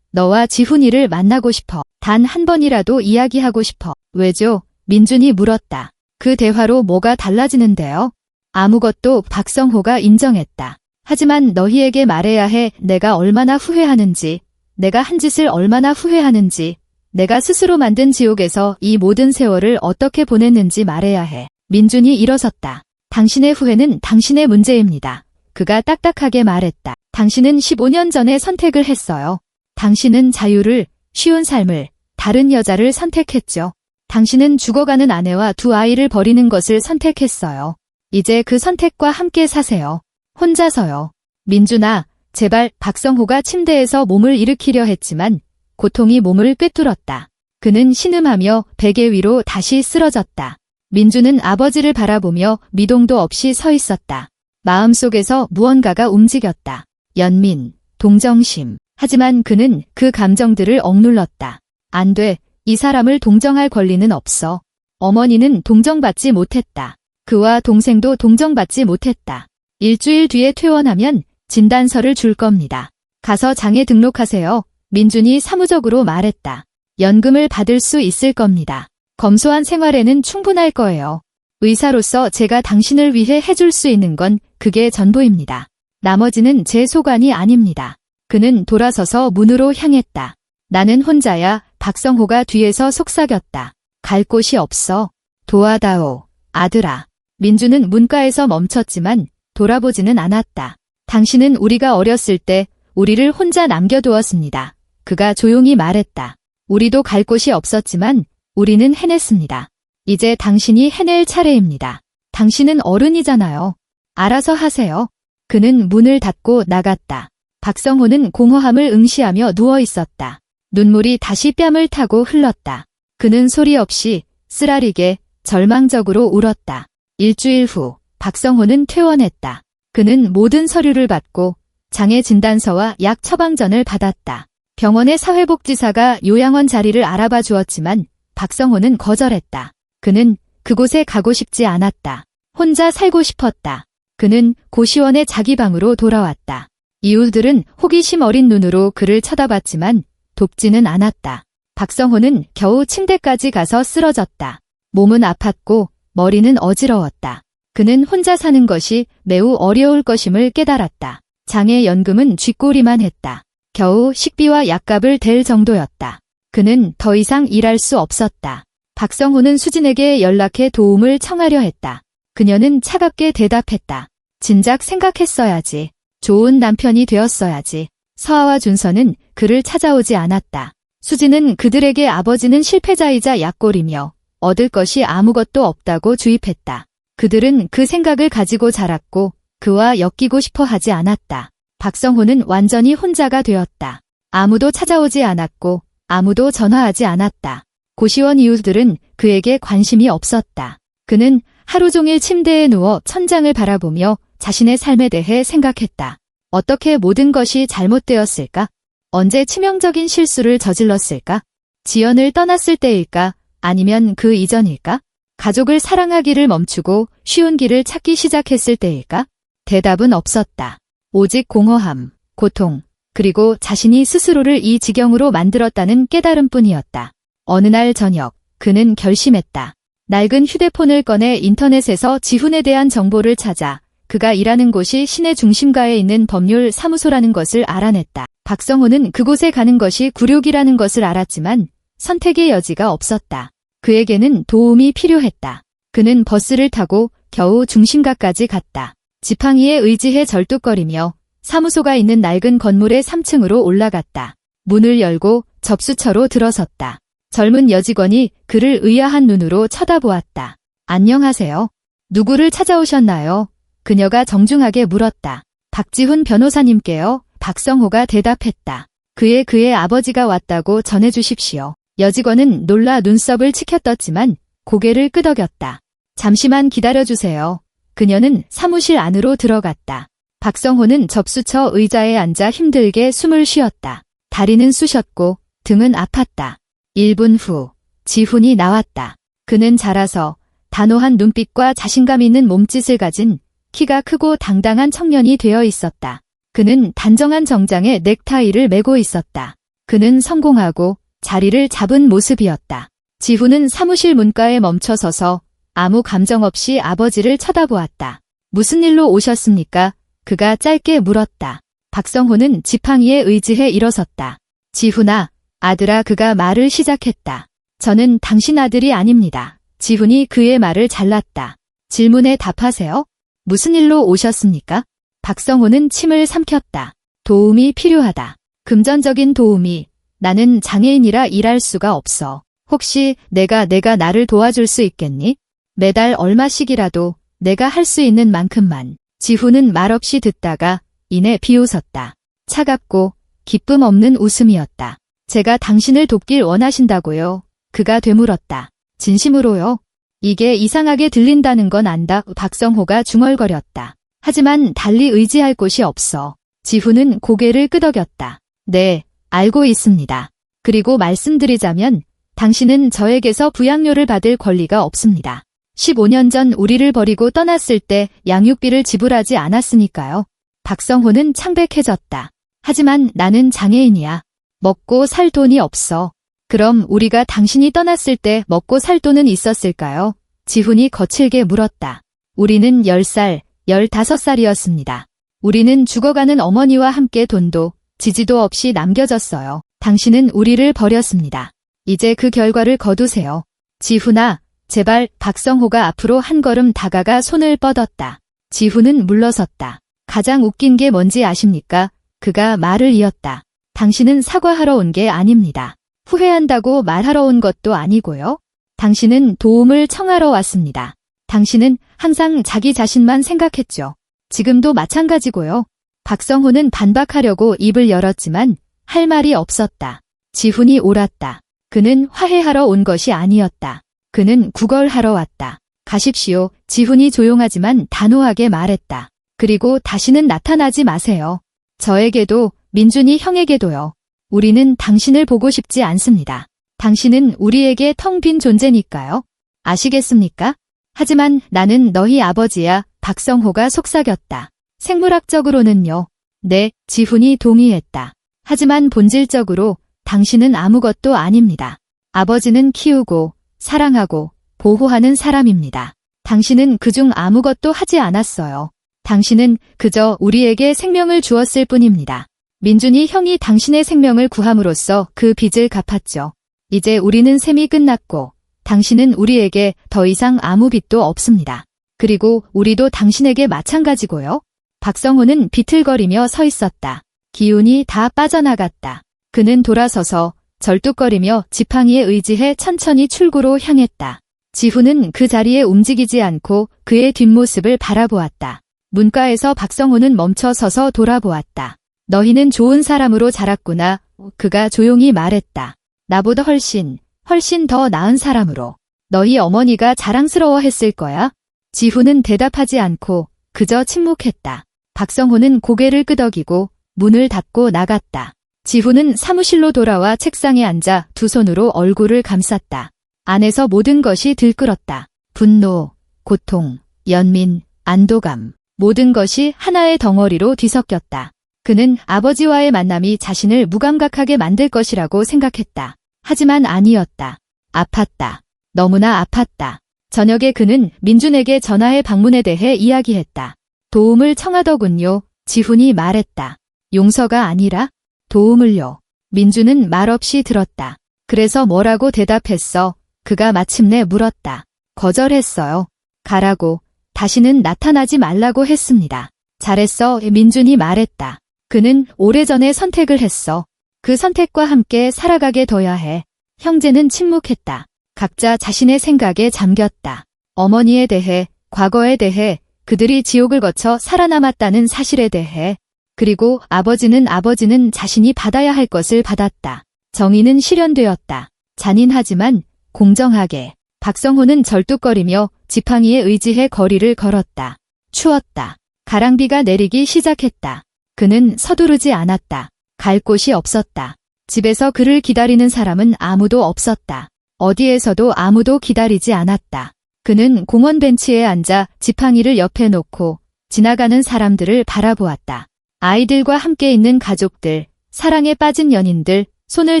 너와 지훈이를 만나고 싶어. 단 한 번이라도 이야기하고 싶어. 왜죠? 민준이 물었다. 그 대화로 뭐가 달라지는데요? 아무것도. 박성호가 인정했다. 하지만 너희에게 말해야 해. 내가 얼마나 후회하는지, 내가 한 짓을 얼마나 후회하는지, 내가 스스로 만든 지옥에서 이 모든 세월을 어떻게 보냈는지 말해야 해. 민준이 일어섰다. 당신의 후회는 당신의 문제입니다. 그가 딱딱하게 말했다. 당신은 15년 전에 선택을 했어요. 당신은 자유를, 쉬운 삶을, 다른 여자를 선택했죠. 당신은 죽어가는 아내와 두 아이를 버리는 것을 선택했어요. 이제 그 선택과 함께 사세요. 혼자서요. 민준아, 제발. 박성호가 침대에서 몸을 일으키려 했지만 고통이 몸을 꿰뚫었다. 그는 신음하며 베개 위로 다시 쓰러졌다. 민준은 아버지를 바라보며 미동도 없이 서 있었다. 마음속에서 무언가가 움직였다. 연민, 동정심. 하지만 그는 그 감정들을 억눌렀다. 안 돼. 이 사람을 동정할 권리는 없어. 어머니는 동정받지 못했다. 그와 동생도 동정받지 못했다. 일주일 뒤에 퇴원하면 진단서를 줄 겁니다. 가서 장에 등록하세요. 민준이 사무적으로 말했다. 연금을 받을 수 있을 겁니다. 검소한 생활에는 충분할 거예요. 의사로서 제가 당신을 위해 해줄 수 있는 건 그게 전부입니다. 나머지는 제 소관이 아닙니다. 그는 돌아서서 문으로 향했다. 나는 혼자야. 박성호가 뒤에서 속삭였다. 갈 곳이 없어. 도와다오, 아들아. 민주는 문가에서 멈췄지만 돌아보지는 않았다. 당신은 우리가 어렸을 때 우리를 혼자 남겨두었습니다. 그가 조용히 말했다. 우리도 갈 곳이 없었지만 우리는 해냈습니다. 이제 당신이 해낼 차례입니다. 당신은 어른이잖아요. 알아서 하세요. 그는 문을 닫고 나갔다. 박성호는 공허함을 응시하며 누워 있었다. 눈물이 다시 뺨을 타고 흘렀다. 그는 소리 없이 쓰라리게 절망적으로 울었다. 일주일 후 박성호는 퇴원했다. 그는 모든 서류를 받고 장애 진단서와 약 처방전을 받았다. 병원의 사회복지사가 요양원 자리를 알아봐 주었지만 박성호는 거절했다. 그는 그곳에 가고 싶지 않았다. 혼자 살고 싶었다. 그는 고시원의 자기 방으로 돌아왔다. 이웃들은 호기심 어린 눈으로 그를 쳐다봤지만 돕지는 않았다. 박성호는 겨우 침대까지 가서 쓰러졌다. 몸은 아팠고 머리는 어지러웠다. 그는 혼자 사는 것이 매우 어려울 것임을 깨달았다. 장애 연금은 쥐꼬리만 했다. 겨우 식비와 약값을 댈 정도였다. 그는 더 이상 일할 수 없었다. 박성호는 수진에게 연락해 도움을 청하려 했다. 그녀는 차갑게 대답했다. 진작 생각했어야지. 좋은 남편이 되었어야지. 서아와 준서는 그를 찾아오지 않았다. 수진은 그들에게 아버지는 실패자이자 약골이며 얻을 것이 아무것도 없다고 주입했다. 그들은 그 생각을 가지고 자랐고 그와 엮이고 싶어 하지 않았다. 박성호는 완전히 혼자가 되었다. 아무도 찾아오지 않았고 아무도 전화하지 않았다. 고시원 이웃들은 그에게 관심이 없었다. 그는 하루 종일 침대에 누워 천장을 바라보며 자신의 삶에 대해 생각했다. 어떻게 모든 것이 잘못되었을까? 언제 치명적인 실수를 저질렀을까? 지연을 떠났을 때일까? 아니면 그 이전일까? 가족을 사랑하기를 멈추고 쉬운 길을 찾기 시작했을 때일까? 대답은 없었다. 오직 공허함, 고통, 그리고 자신이 스스로를 이 지경으로 만들었다는 깨달음뿐이었다. 어느 날 저녁, 그는 결심했다. 낡은 휴대폰을 꺼내 인터넷에서 지훈에 대한 정보를 찾아 그가 일하는 곳이 시내 중심가에 있는 법률 사무소라는 것을 알아냈다. 박성호는 그곳에 가는 것이 굴욕이라는 것을 알았지만 선택의 여지가 없었다. 그에게는 도움이 필요했다. 그는 버스를 타고 겨우 중심가까지 갔다. 지팡이에 의지해 절뚝거리며 사무소가 있는 낡은 건물의 3층으로 올라갔다. 문을 열고 접수처로 들어섰다. 젊은 여직원이 그를 의아한 눈으로 쳐다보았다. 안녕하세요. 누구를 찾아오셨나요? 그녀가 정중하게 물었다. 박지훈 변호사님께요. 박성호가 대답했다. 그의 아버지가 왔다고 전해주십시오. 여직원은 놀라 눈썹을 치켜떴지만 고개를 끄덕였다. 잠시만 기다려주세요. 그녀는 사무실 안으로 들어갔다. 박성호는 접수처 의자에 앉아 힘들게 숨을 쉬었다. 다리는 쑤셨고 등은 아팠다. 1분 후 지훈이 나왔다. 그는 자라서 단호한 눈빛과 자신감 있는 몸짓을 가진 키가 크고 당당한 청년이 되어 있었다. 그는 단정한 정장에 넥타이를 매고 있었다. 그는 성공하고 자리를 잡은 모습이었다. 지훈은 사무실 문가에 멈춰서서 아무 감정 없이 아버지를 쳐다보았다. 무슨 일로 오셨습니까? 그가 짧게 물었다. 박성호는 지팡이에 의지해 일어섰다. 지훈아, 아들아. 그가 말을 시작했다. 저는 당신 아들이 아닙니다. 지훈이 그의 말을 잘랐다. 질문에 답하세요. 무슨 일로 오셨습니까? 박성호는 침을 삼켰다. 도움이 필요하다. 금전적인 도움이. 나는 장애인이라 일할 수가 없어. 혹시 내가 나를 도와줄 수 있겠니? 매달 얼마씩이라도 내가 할 수 있는 만큼만. 지훈은 말없이 듣다가 이내 비웃었다. 차갑고 기쁨 없는 웃음이었다. 제가 당신을 돕길 원하신다고요? 그가 되물었다. 진심으로요? 이게 이상하게 들린다는 건 안다. 박성호가 중얼거렸다. 하지만 달리 의지할 곳이 없어. 지훈은 고개를 끄덕였다. 네, 알고 있습니다. 그리고 말씀드리자면 당신은 저에게서 부양료를 받을 권리가 없습니다. 15년 전 우리를 버리고 떠났을 때 양육비를 지불하지 않았으니까요. 박성호는 창백해졌다. 하지만 나는 장애인이야. 먹고 살 돈이 없어. 그럼 우리가 당신이 떠났을 때 먹고 살 돈은 있었을까요? 지훈이 거칠게 물었다. 우리는 10살, 15살이었습니다. 우리는 죽어가는 어머니와 함께 돈도 지지도 없이 남겨졌어요. 당신은 우리를 버렸습니다. 이제 그 결과를 거두세요. 지훈아, 제발. 박성호가 앞으로 한 걸음 다가가 손을 뻗었다. 지훈은 물러섰다. 가장 웃긴 게 뭔지 아십니까? 그가 말을 이었다. 당신은 사과하러 온 게 아닙니다. 후회한다고 말하러 온 것도 아니고요. 당신은 도움을 청하러 왔습니다. 당신은 항상 자기 자신만 생각했죠. 지금도 마찬가지고요. 박성호는 반박하려고 입을 열었지만 할 말이 없었다. 지훈이 옳았다. 그는 화해하러 온 것이 아니었다. 그는 구걸하러 왔다. 가십시오. 지훈이 조용하지만 단호하게 말했다. 그리고 다시는 나타나지 마세요. 저에게도, 민준이 형에게도요. 우리는 당신을 보고 싶지 않습니다. 당신은 우리에게 텅 빈 존재니까요. 아시겠습니까? 하지만 나는 너희 아버지야. 박성호가 속삭였다. 생물학적으로는요. 네, 지훈이 동의했다. 하지만 본질적으로 당신은 아무것도 아닙니다. 아버지는 키우고 사랑하고 보호하는 사람입니다. 당신은 그중 아무것도 하지 않았어요. 당신은 그저 우리에게 생명을 주었을 뿐입니다. 민준이 형이 당신의 생명을 구함으로써 그 빚을 갚았죠. 이제 우리는 셈이 끝났고 당신은 우리에게 더 이상 아무 빚도 없습니다. 그리고 우리도 당신에게 마찬가지고요. 박성호는 비틀거리며 서 있었다. 기운이 다 빠져나갔다. 그는 돌아서서 절뚝거리며 지팡이에 의지해 천천히 출구로 향했다. 지훈은 그 자리에 움직이지 않고 그의 뒷모습을 바라보았다. 문가에서 박성호는 멈춰 서서 돌아보았다. 너희는 좋은 사람으로 자랐구나. 그가 조용히 말했다. 나보다 훨씬 더 나은 사람으로. 너희 어머니가 자랑스러워했을 거야. 지훈은 대답하지 않고 그저 침묵했다. 박성호는 고개를 끄덕이고 문을 닫고 나갔다. 지훈은 사무실로 돌아와 책상에 앉아 두 손으로 얼굴을 감쌌다. 안에서 모든 것이 들끓었다. 분노, 고통, 연민, 안도감, 모든 것이 하나의 덩어리로 뒤섞였다. 그는 아버지와의 만남이 자신을 무감각하게 만들 것이라고 생각했다. 하지만 아니었다. 아팠다. 너무나 아팠다. 저녁에 그는 민준에게 전화해 방문에 대해 이야기했다. 도움을 청하더군요. 지훈이 말했다. 용서가 아니라 도움을요. 민준은 말없이 들었다. 그래서 뭐라고 대답했어? 그가 마침내 물었다. 거절했어요. 가라고. 다시는 나타나지 말라고 했습니다. 잘했어. 민준이 말했다. 그는 오래전에 선택을 했어. 그 선택과 함께 살아가게 둬야 해. 형제는 침묵했다. 각자 자신의 생각에 잠겼다. 어머니에 대해, 과거에 대해, 그들이 지옥을 거쳐 살아남았다는 사실에 대해, 그리고 아버지는 자신이 받아야 할 것을 받았다. 정의는 실현되었다. 잔인하지만 공정하게. 박성호는 절뚝거리며 지팡이에 의지해 거리를 걸었다. 추웠다. 가랑비가 내리기 시작했다. 그는 서두르지 않았다. 갈 곳이 없었다. 집에서 그를 기다리는 사람은 아무도 없었다. 어디에서도 아무도 기다리지 않았다. 그는 공원 벤치에 앉아 지팡이를 옆에 놓고 지나가는 사람들을 바라보았다. 아이들과 함께 있는 가족들, 사랑에 빠진 연인들, 손을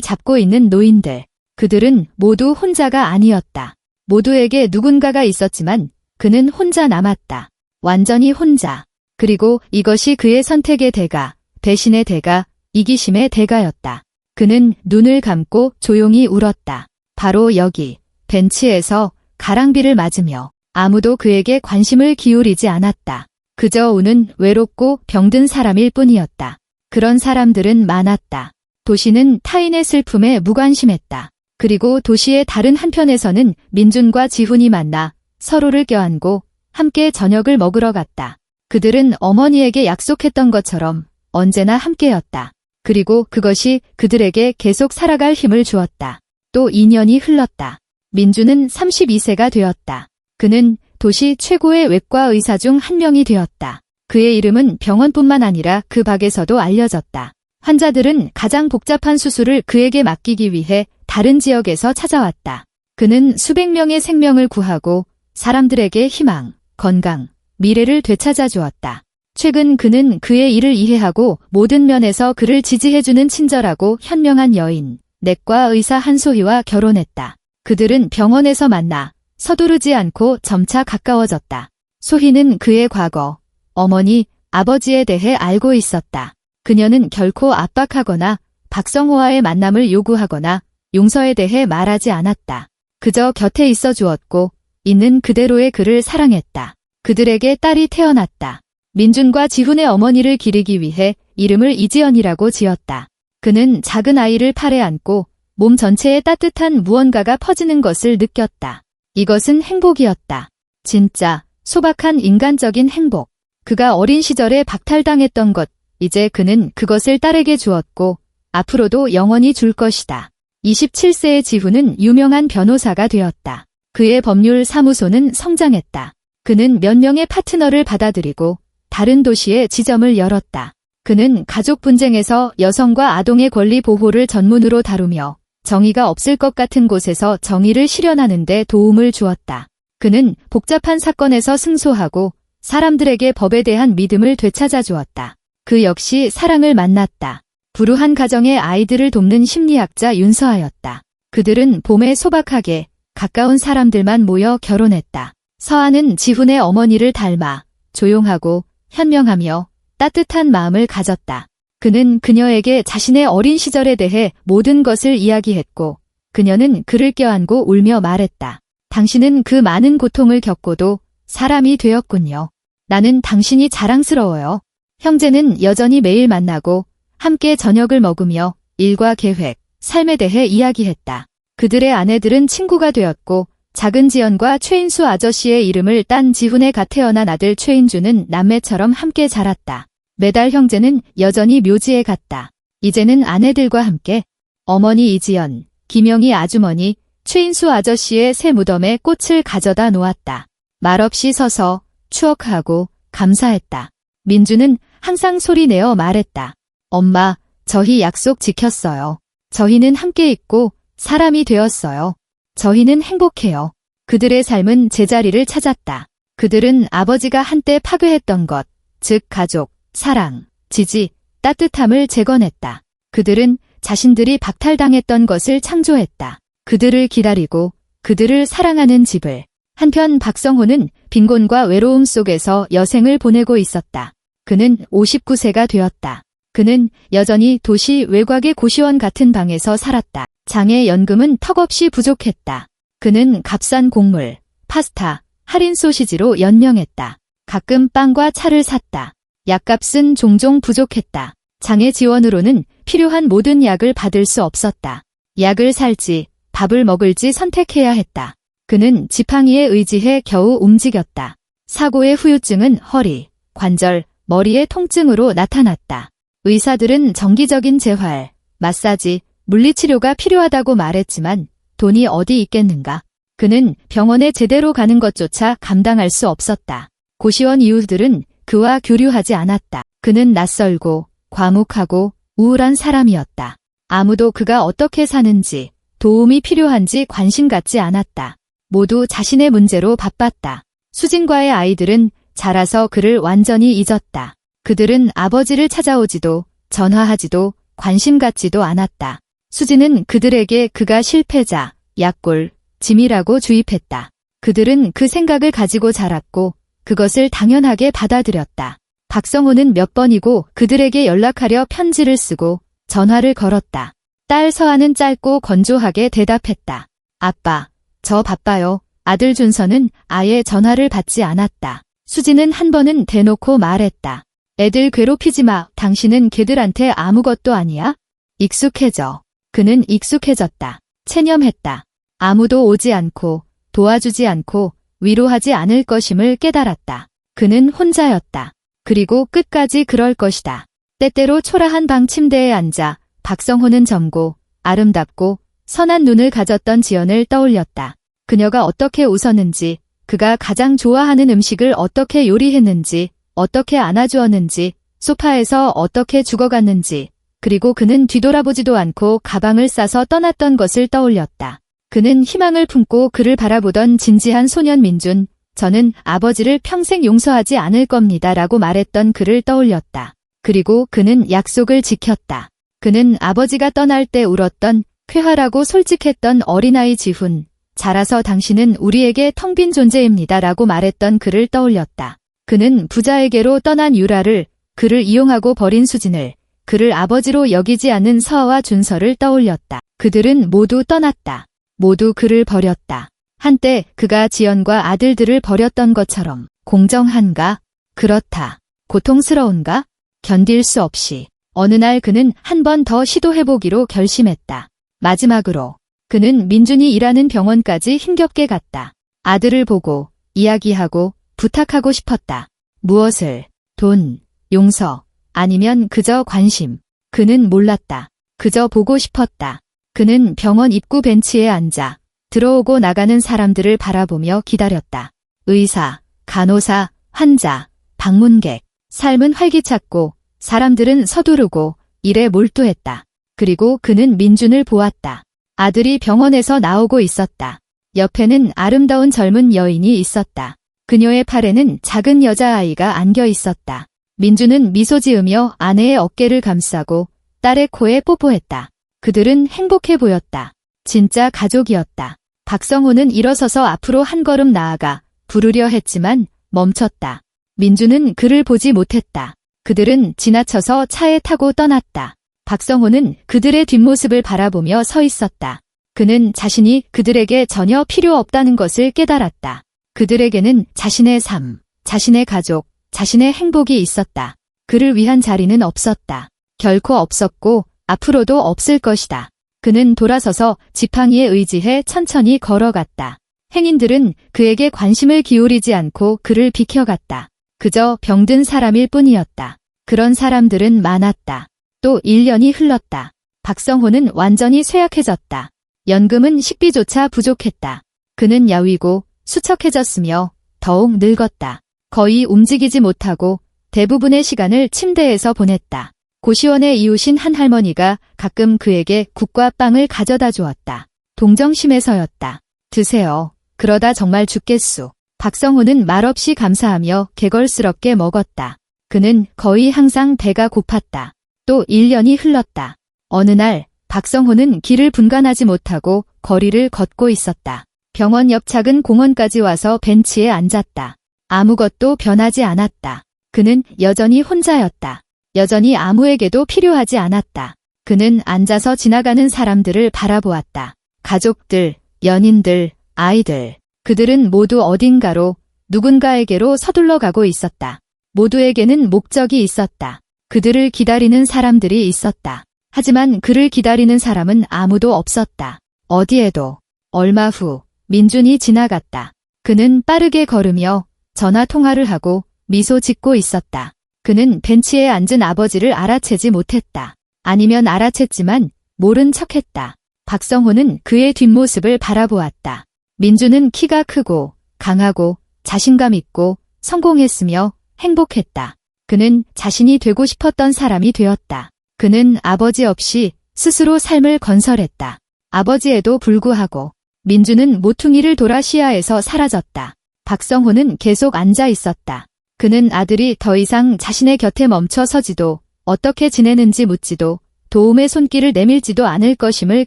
잡고 있는 노인들. 그들은 모두 혼자가 아니었다. 모두에게 누군가가 있었지만 그는 혼자 남았다. 완전히 혼자. 그리고 이것이 그의 선택의 대가, 배신의 대가, 이기심의 대가였다. 그는 눈을 감고 조용히 울었다. 바로 여기, 벤치에서 가랑비를 맞으며 아무도 그에게 관심을 기울이지 않았다. 그저 우는 외롭고 병든 사람일 뿐이었다. 그런 사람들은 많았다. 도시는 타인의 슬픔에 무관심했다. 그리고 도시의 다른 한편에서는 민준과 지훈이 만나 서로를 껴안고 함께 저녁을 먹으러 갔다. 그들은 어머니에게 약속했던 것처럼 언제나 함께였다. 그리고 그것이 그들에게 계속 살아갈 힘을 주었다. 또 2년이 흘렀다. 민준은 32세가 되었다. 그는 도시 최고의 외과 의사 중 한 명이 되었다. 그의 이름은 병원뿐만 아니라 그 밖에서도 알려졌다. 환자들은 가장 복잡한 수술을 그에게 맡기기 위해 다른 지역에서 찾아왔다. 그는 수백 명의 생명을 구하고 사람들에게 희망, 건강, 미래를 되찾아 주었다. 최근 그는 그의 일을 이해하고 모든 면에서 그를 지지해주는 친절하고 현명한 여인, 내과 의사 한소희와 결혼했다. 그들은 병원에서 만나 서두르지 않고 점차 가까워졌다. 소희는 그의 과거, 어머니, 아버지에 대해 알고 있었다. 그녀는 결코 압박하거나 박성호와의 만남을 요구하거나 용서에 대해 말하지 않았다. 그저 곁에 있어 주었고 있는 그대로의 그를 사랑했다. 그들에게 딸이 태어났다. 민준과 지훈의 어머니를 기리기 위해 이름을 이지연이라고 지었다. 그는 작은 아이를 팔에 안고 몸 전체에 따뜻한 무언가가 퍼지는 것을 느꼈다. 이것은 행복이었다. 진짜 소박한 인간적인 행복. 그가 어린 시절에 박탈당했던 것, 이제 그는 그것을 딸에게 주었고 앞으로도 영원히 줄 것이다. 27세의 지훈은 유명한 변호사가 되었다. 그의 법률 사무소는 성장했다. 그는 몇 명의 파트너를 받아들이고 다른 도시에 지점을 열었다. 그는 가족 분쟁에서 여성과 아동의 권리 보호를 전문으로 다루며 정의가 없을 것 같은 곳에서 정의를 실현하는 데 도움을 주었다. 그는 복잡한 사건에서 승소하고 사람들에게 법에 대한 믿음을 되찾아 주었다. 그 역시 사랑을 만났다. 불우한 가정의 아이들을 돕는 심리학자 윤서아였다. 그들은 봄에 소박하게 가까운 사람들만 모여 결혼했다. 서아는 지훈의 어머니를 닮아 조용하고 현명하며 따뜻한 마음을 가졌다. 그는 그녀에게 자신의 어린 시절에 대해 모든 것을 이야기했고 그녀는 그를 껴안고 울며 말했다. 당신은 그 많은 고통을 겪고도 사람이 되었군요. 나는 당신이 자랑스러워요. 형제는 여전히 매일 만나고 함께 저녁을 먹으며 일과 계획, 삶에 대해 이야기했다. 그들의 아내들은 친구가 되었고 작은 지연과 최인수 아저씨의 이름을 딴 지훈의 갓 태어난 아들 최인주는 남매처럼 함께 자랐다. 매달 형제는 여전히 묘지에 갔다. 이제는 아내들과 함께 어머니 이지연, 김영희 아주머니, 최인수 아저씨의 새 무덤에 꽃을 가져다 놓았다. 말없이 서서 추억하고 감사했다. 민주는 항상 소리내어 말했다. 엄마, 저희 약속 지켰어요. 저희는 함께 있고 사람이 되었어요. 저희는 행복해요. 그들의 삶은 제자리를 찾았다. 그들은 아버지가 한때 파괴했던 것, 즉 가족, 사랑, 지지, 따뜻함을 재건했다. 그들은 자신들이 박탈당했던 것을 창조했다. 그들을 기다리고 그들을 사랑하는 집을. 한편 박성호는 빈곤과 외로움 속에서 여생을 보내고 있었다. 그는 59세가 되었다. 그는 여전히 도시 외곽의 고시원 같은 방에서 살았다. 장애 연금은 턱없이 부족했다. 그는 값싼 곡물, 파스타, 할인 소시지로 연명했다. 가끔 빵과 차를 샀다. 약값은 종종 부족했다. 장애 지원으로는 필요한 모든 약을 받을 수 없었다. 약을 살지, 밥을 먹을지 선택해야 했다. 그는 지팡이에 의지해 겨우 움직였다. 사고의 후유증은 허리, 관절, 머리의 통증으로 나타났다. 의사들은 정기적인 재활, 마사지, 물리치료가 필요하다고 말했지만 돈이 어디 있겠는가. 그는 병원에 제대로 가는 것조차 감당할 수 없었다. 고시원 이웃들은 그와 교류하지 않았다. 그는 낯설고 과묵하고 우울한 사람이었다. 아무도 그가 어떻게 사는지, 도움이 필요한지 관심 갖지 않았다. 모두 자신의 문제로 바빴다. 수진과의 아이들은 자라서 그를 완전히 잊었다. 그들은 아버지를 찾아오지도 전화하지도 관심 갖지도 않았다. 수진은 그들에게 그가 실패자, 약골, 짐이라고 주입했다. 그들은 그 생각을 가지고 자랐고 그것을 당연하게 받아들였다. 박성호는 몇 번이고 그들에게 연락하려 편지를 쓰고 전화를 걸었다. 딸 서아는 짧고 건조하게 대답했다. 아빠, 저 바빠요. 아들 준서는 아예 전화를 받지 않았다. 수지는 한 번은 대놓고 말했다. 애들 괴롭히지 마. 당신은 걔들한테 아무것도 아니야? 익숙해져. 그는 익숙해졌다. 체념했다. 아무도 오지 않고 도와주지 않고 위로하지 않을 것임을 깨달았다. 그는 혼자였다. 그리고 끝까지 그럴 것이다. 때때로 초라한 방 침대에 앉아 박성호는 젊고 아름답고 선한 눈을 가졌던 지연을 떠올렸다. 그녀가 어떻게 웃었는지, 그가 가장 좋아하는 음식을 어떻게 요리했는지, 어떻게 안아주었는지, 소파에서 어떻게 죽어갔는지, 그리고 그는 뒤돌아보지도 않고 가방을 싸서 떠났던 것을 떠올렸다. 그는 희망을 품고 그를 바라보던 진지한 소년 민준, 저는 아버지를 평생 용서하지 않을 겁니다 라고 말했던 그를 떠올렸다. 그리고 그는 약속을 지켰다. 그는 아버지가 떠날 때 울었던 쾌활하고 솔직했던 어린아이 지훈, 자라서 당신은 우리에게 텅 빈 존재입니다 라고 말했던 그를 떠올렸다. 그는 부자에게로 떠난 유라를, 그를 이용하고 버린 수진을, 그를 아버지로 여기지 않는 서아와 준서를 떠올렸다. 그들은 모두 떠났다. 모두 그를 버렸다. 한때 그가 지연과 아들들을 버렸던 것처럼. 공정한가? 그렇다. 고통스러운가? 견딜 수 없이. 어느 날 그는 한 번 더 시도해보기로 결심했다. 마지막으로. 그는 민준이 일하는 병원까지 힘겹게 갔다. 아들을 보고, 이야기하고, 부탁하고 싶었다. 무엇을? 돈, 용서, 아니면 그저 관심. 그는 몰랐다. 그저 보고 싶었다. 그는 병원 입구 벤치에 앉아 들어오고 나가는 사람들을 바라보며 기다렸다. 의사, 간호사, 환자, 방문객. 삶은 활기찼고 사람들은 서두르고 일에 몰두했다. 그리고 그는 민준을 보았다. 아들이 병원에서 나오고 있었다. 옆에는 아름다운 젊은 여인이 있었다. 그녀의 팔에는 작은 여자아이가 안겨 있었다. 민준은 미소 지으며 아내의 어깨를 감싸고 딸의 코에 뽀뽀했다. 그들은 행복해 보였다. 진짜 가족이었다. 박성호는 일어서서 앞으로 한 걸음 나아가 부르려 했지만 멈췄다. 민준은 그를 보지 못했다. 그들은 지나쳐서 차에 타고 떠났다. 박성호는 그들의 뒷모습을 바라보며 서 있었다. 그는 자신이 그들에게 전혀 필요 없다는 것을 깨달았다. 그들에게는 자신의 삶, 자신의 가족, 자신의 행복이 있었다. 그를 위한 자리는 없었다. 결코 없었고 앞으로도 없을 것이다. 그는 돌아서서 지팡이에 의지해 천천히 걸어갔다. 행인들은 그에게 관심을 기울이지 않고 그를 비켜갔다. 그저 병든 사람일 뿐이었다. 그런 사람들은 많았다. 또 1년이 흘렀다. 박성호는 완전히 쇠약해졌다. 연금은 식비조차 부족했다. 그는 야위고 수척해졌으며 더욱 늙었다. 거의 움직이지 못하고 대부분의 시간을 침대에서 보냈다. 고시원에 이웃인 한 할머니가 가끔 그에게 국과 빵을 가져다 주었다. 동정심에서였다. 드세요. 그러다 정말 죽겠소. 박성호는 말없이 감사하며 개걸스럽게 먹었다. 그는 거의 항상 배가 고팠다. 또 1년이 흘렀다. 어느 날 박성호는 길을 분간하지 못하고 거리를 걷고 있었다. 병원 옆 작은 공원까지 와서 벤치에 앉았다. 아무것도 변하지 않았다. 그는 여전히 혼자였다. 여전히 아무에게도 필요하지 않았다. 그는 앉아서 지나가는 사람들을 바라보았다. 가족들, 연인들, 아이들. 그들은 모두 어딘가로, 누군가에게로 서둘러 가고 있었다. 모두에게는 목적이 있었다. 그들을 기다리는 사람들이 있었다. 하지만 그를 기다리는 사람은 아무도 없었다. 어디에도. 얼마 후 민준이 지나갔다. 그는 빠르게 걸으며 전화 통화를 하고 미소 짓고 있었다. 그는 벤치에 앉은 아버지를 알아채지 못했다. 아니면 알아챘지만 모른 척했다. 박성호는 그의 뒷모습을 바라보았다. 민준은 키가 크고 강하고 자신감 있고 성공했으며 행복했다. 그는 자신이 되고 싶었던 사람이 되었다. 그는 아버지 없이 스스로 삶을 건설했다. 아버지에도 불구하고 민준은 모퉁이를 돌아 시야에서 사라졌다. 박성호는 계속 앉아 있었다. 그는 아들이 더 이상 자신의 곁에 멈춰 서지도 어떻게 지내는지 묻지도 도움의 손길을 내밀지도 않을 것임을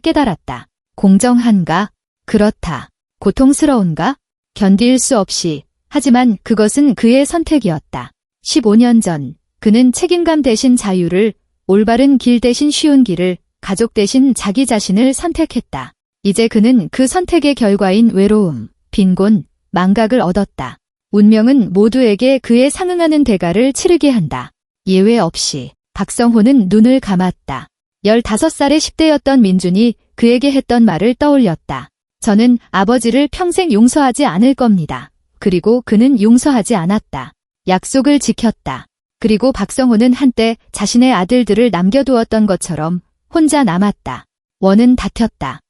깨달았다. 공정한가? 그렇다. 고통스러운가? 견딜 수 없이. 하지만 그것은 그의 선택이었다. 15년 전 그는 책임감 대신 자유를, 올바른 길 대신 쉬운 길을, 가족 대신 자기 자신을 선택했다. 이제 그는 그 선택의 결과인 외로움, 빈곤, 망각을 얻었다. 운명은 모두에게 그에 상응하는 대가를 치르게 한다. 예외 없이. 박성호는 눈을 감았다. 15살의 10대였던 민준이 그에게 했던 말을 떠올렸다. 저는 아버지를 평생 용서하지 않을 겁니다. 그리고 그는 용서하지 않았다. 약속을 지켰다. 그리고 박성호는 한때 자신의 아들들을 남겨두었던 것처럼 혼자 남았다. 원은 다퉜다.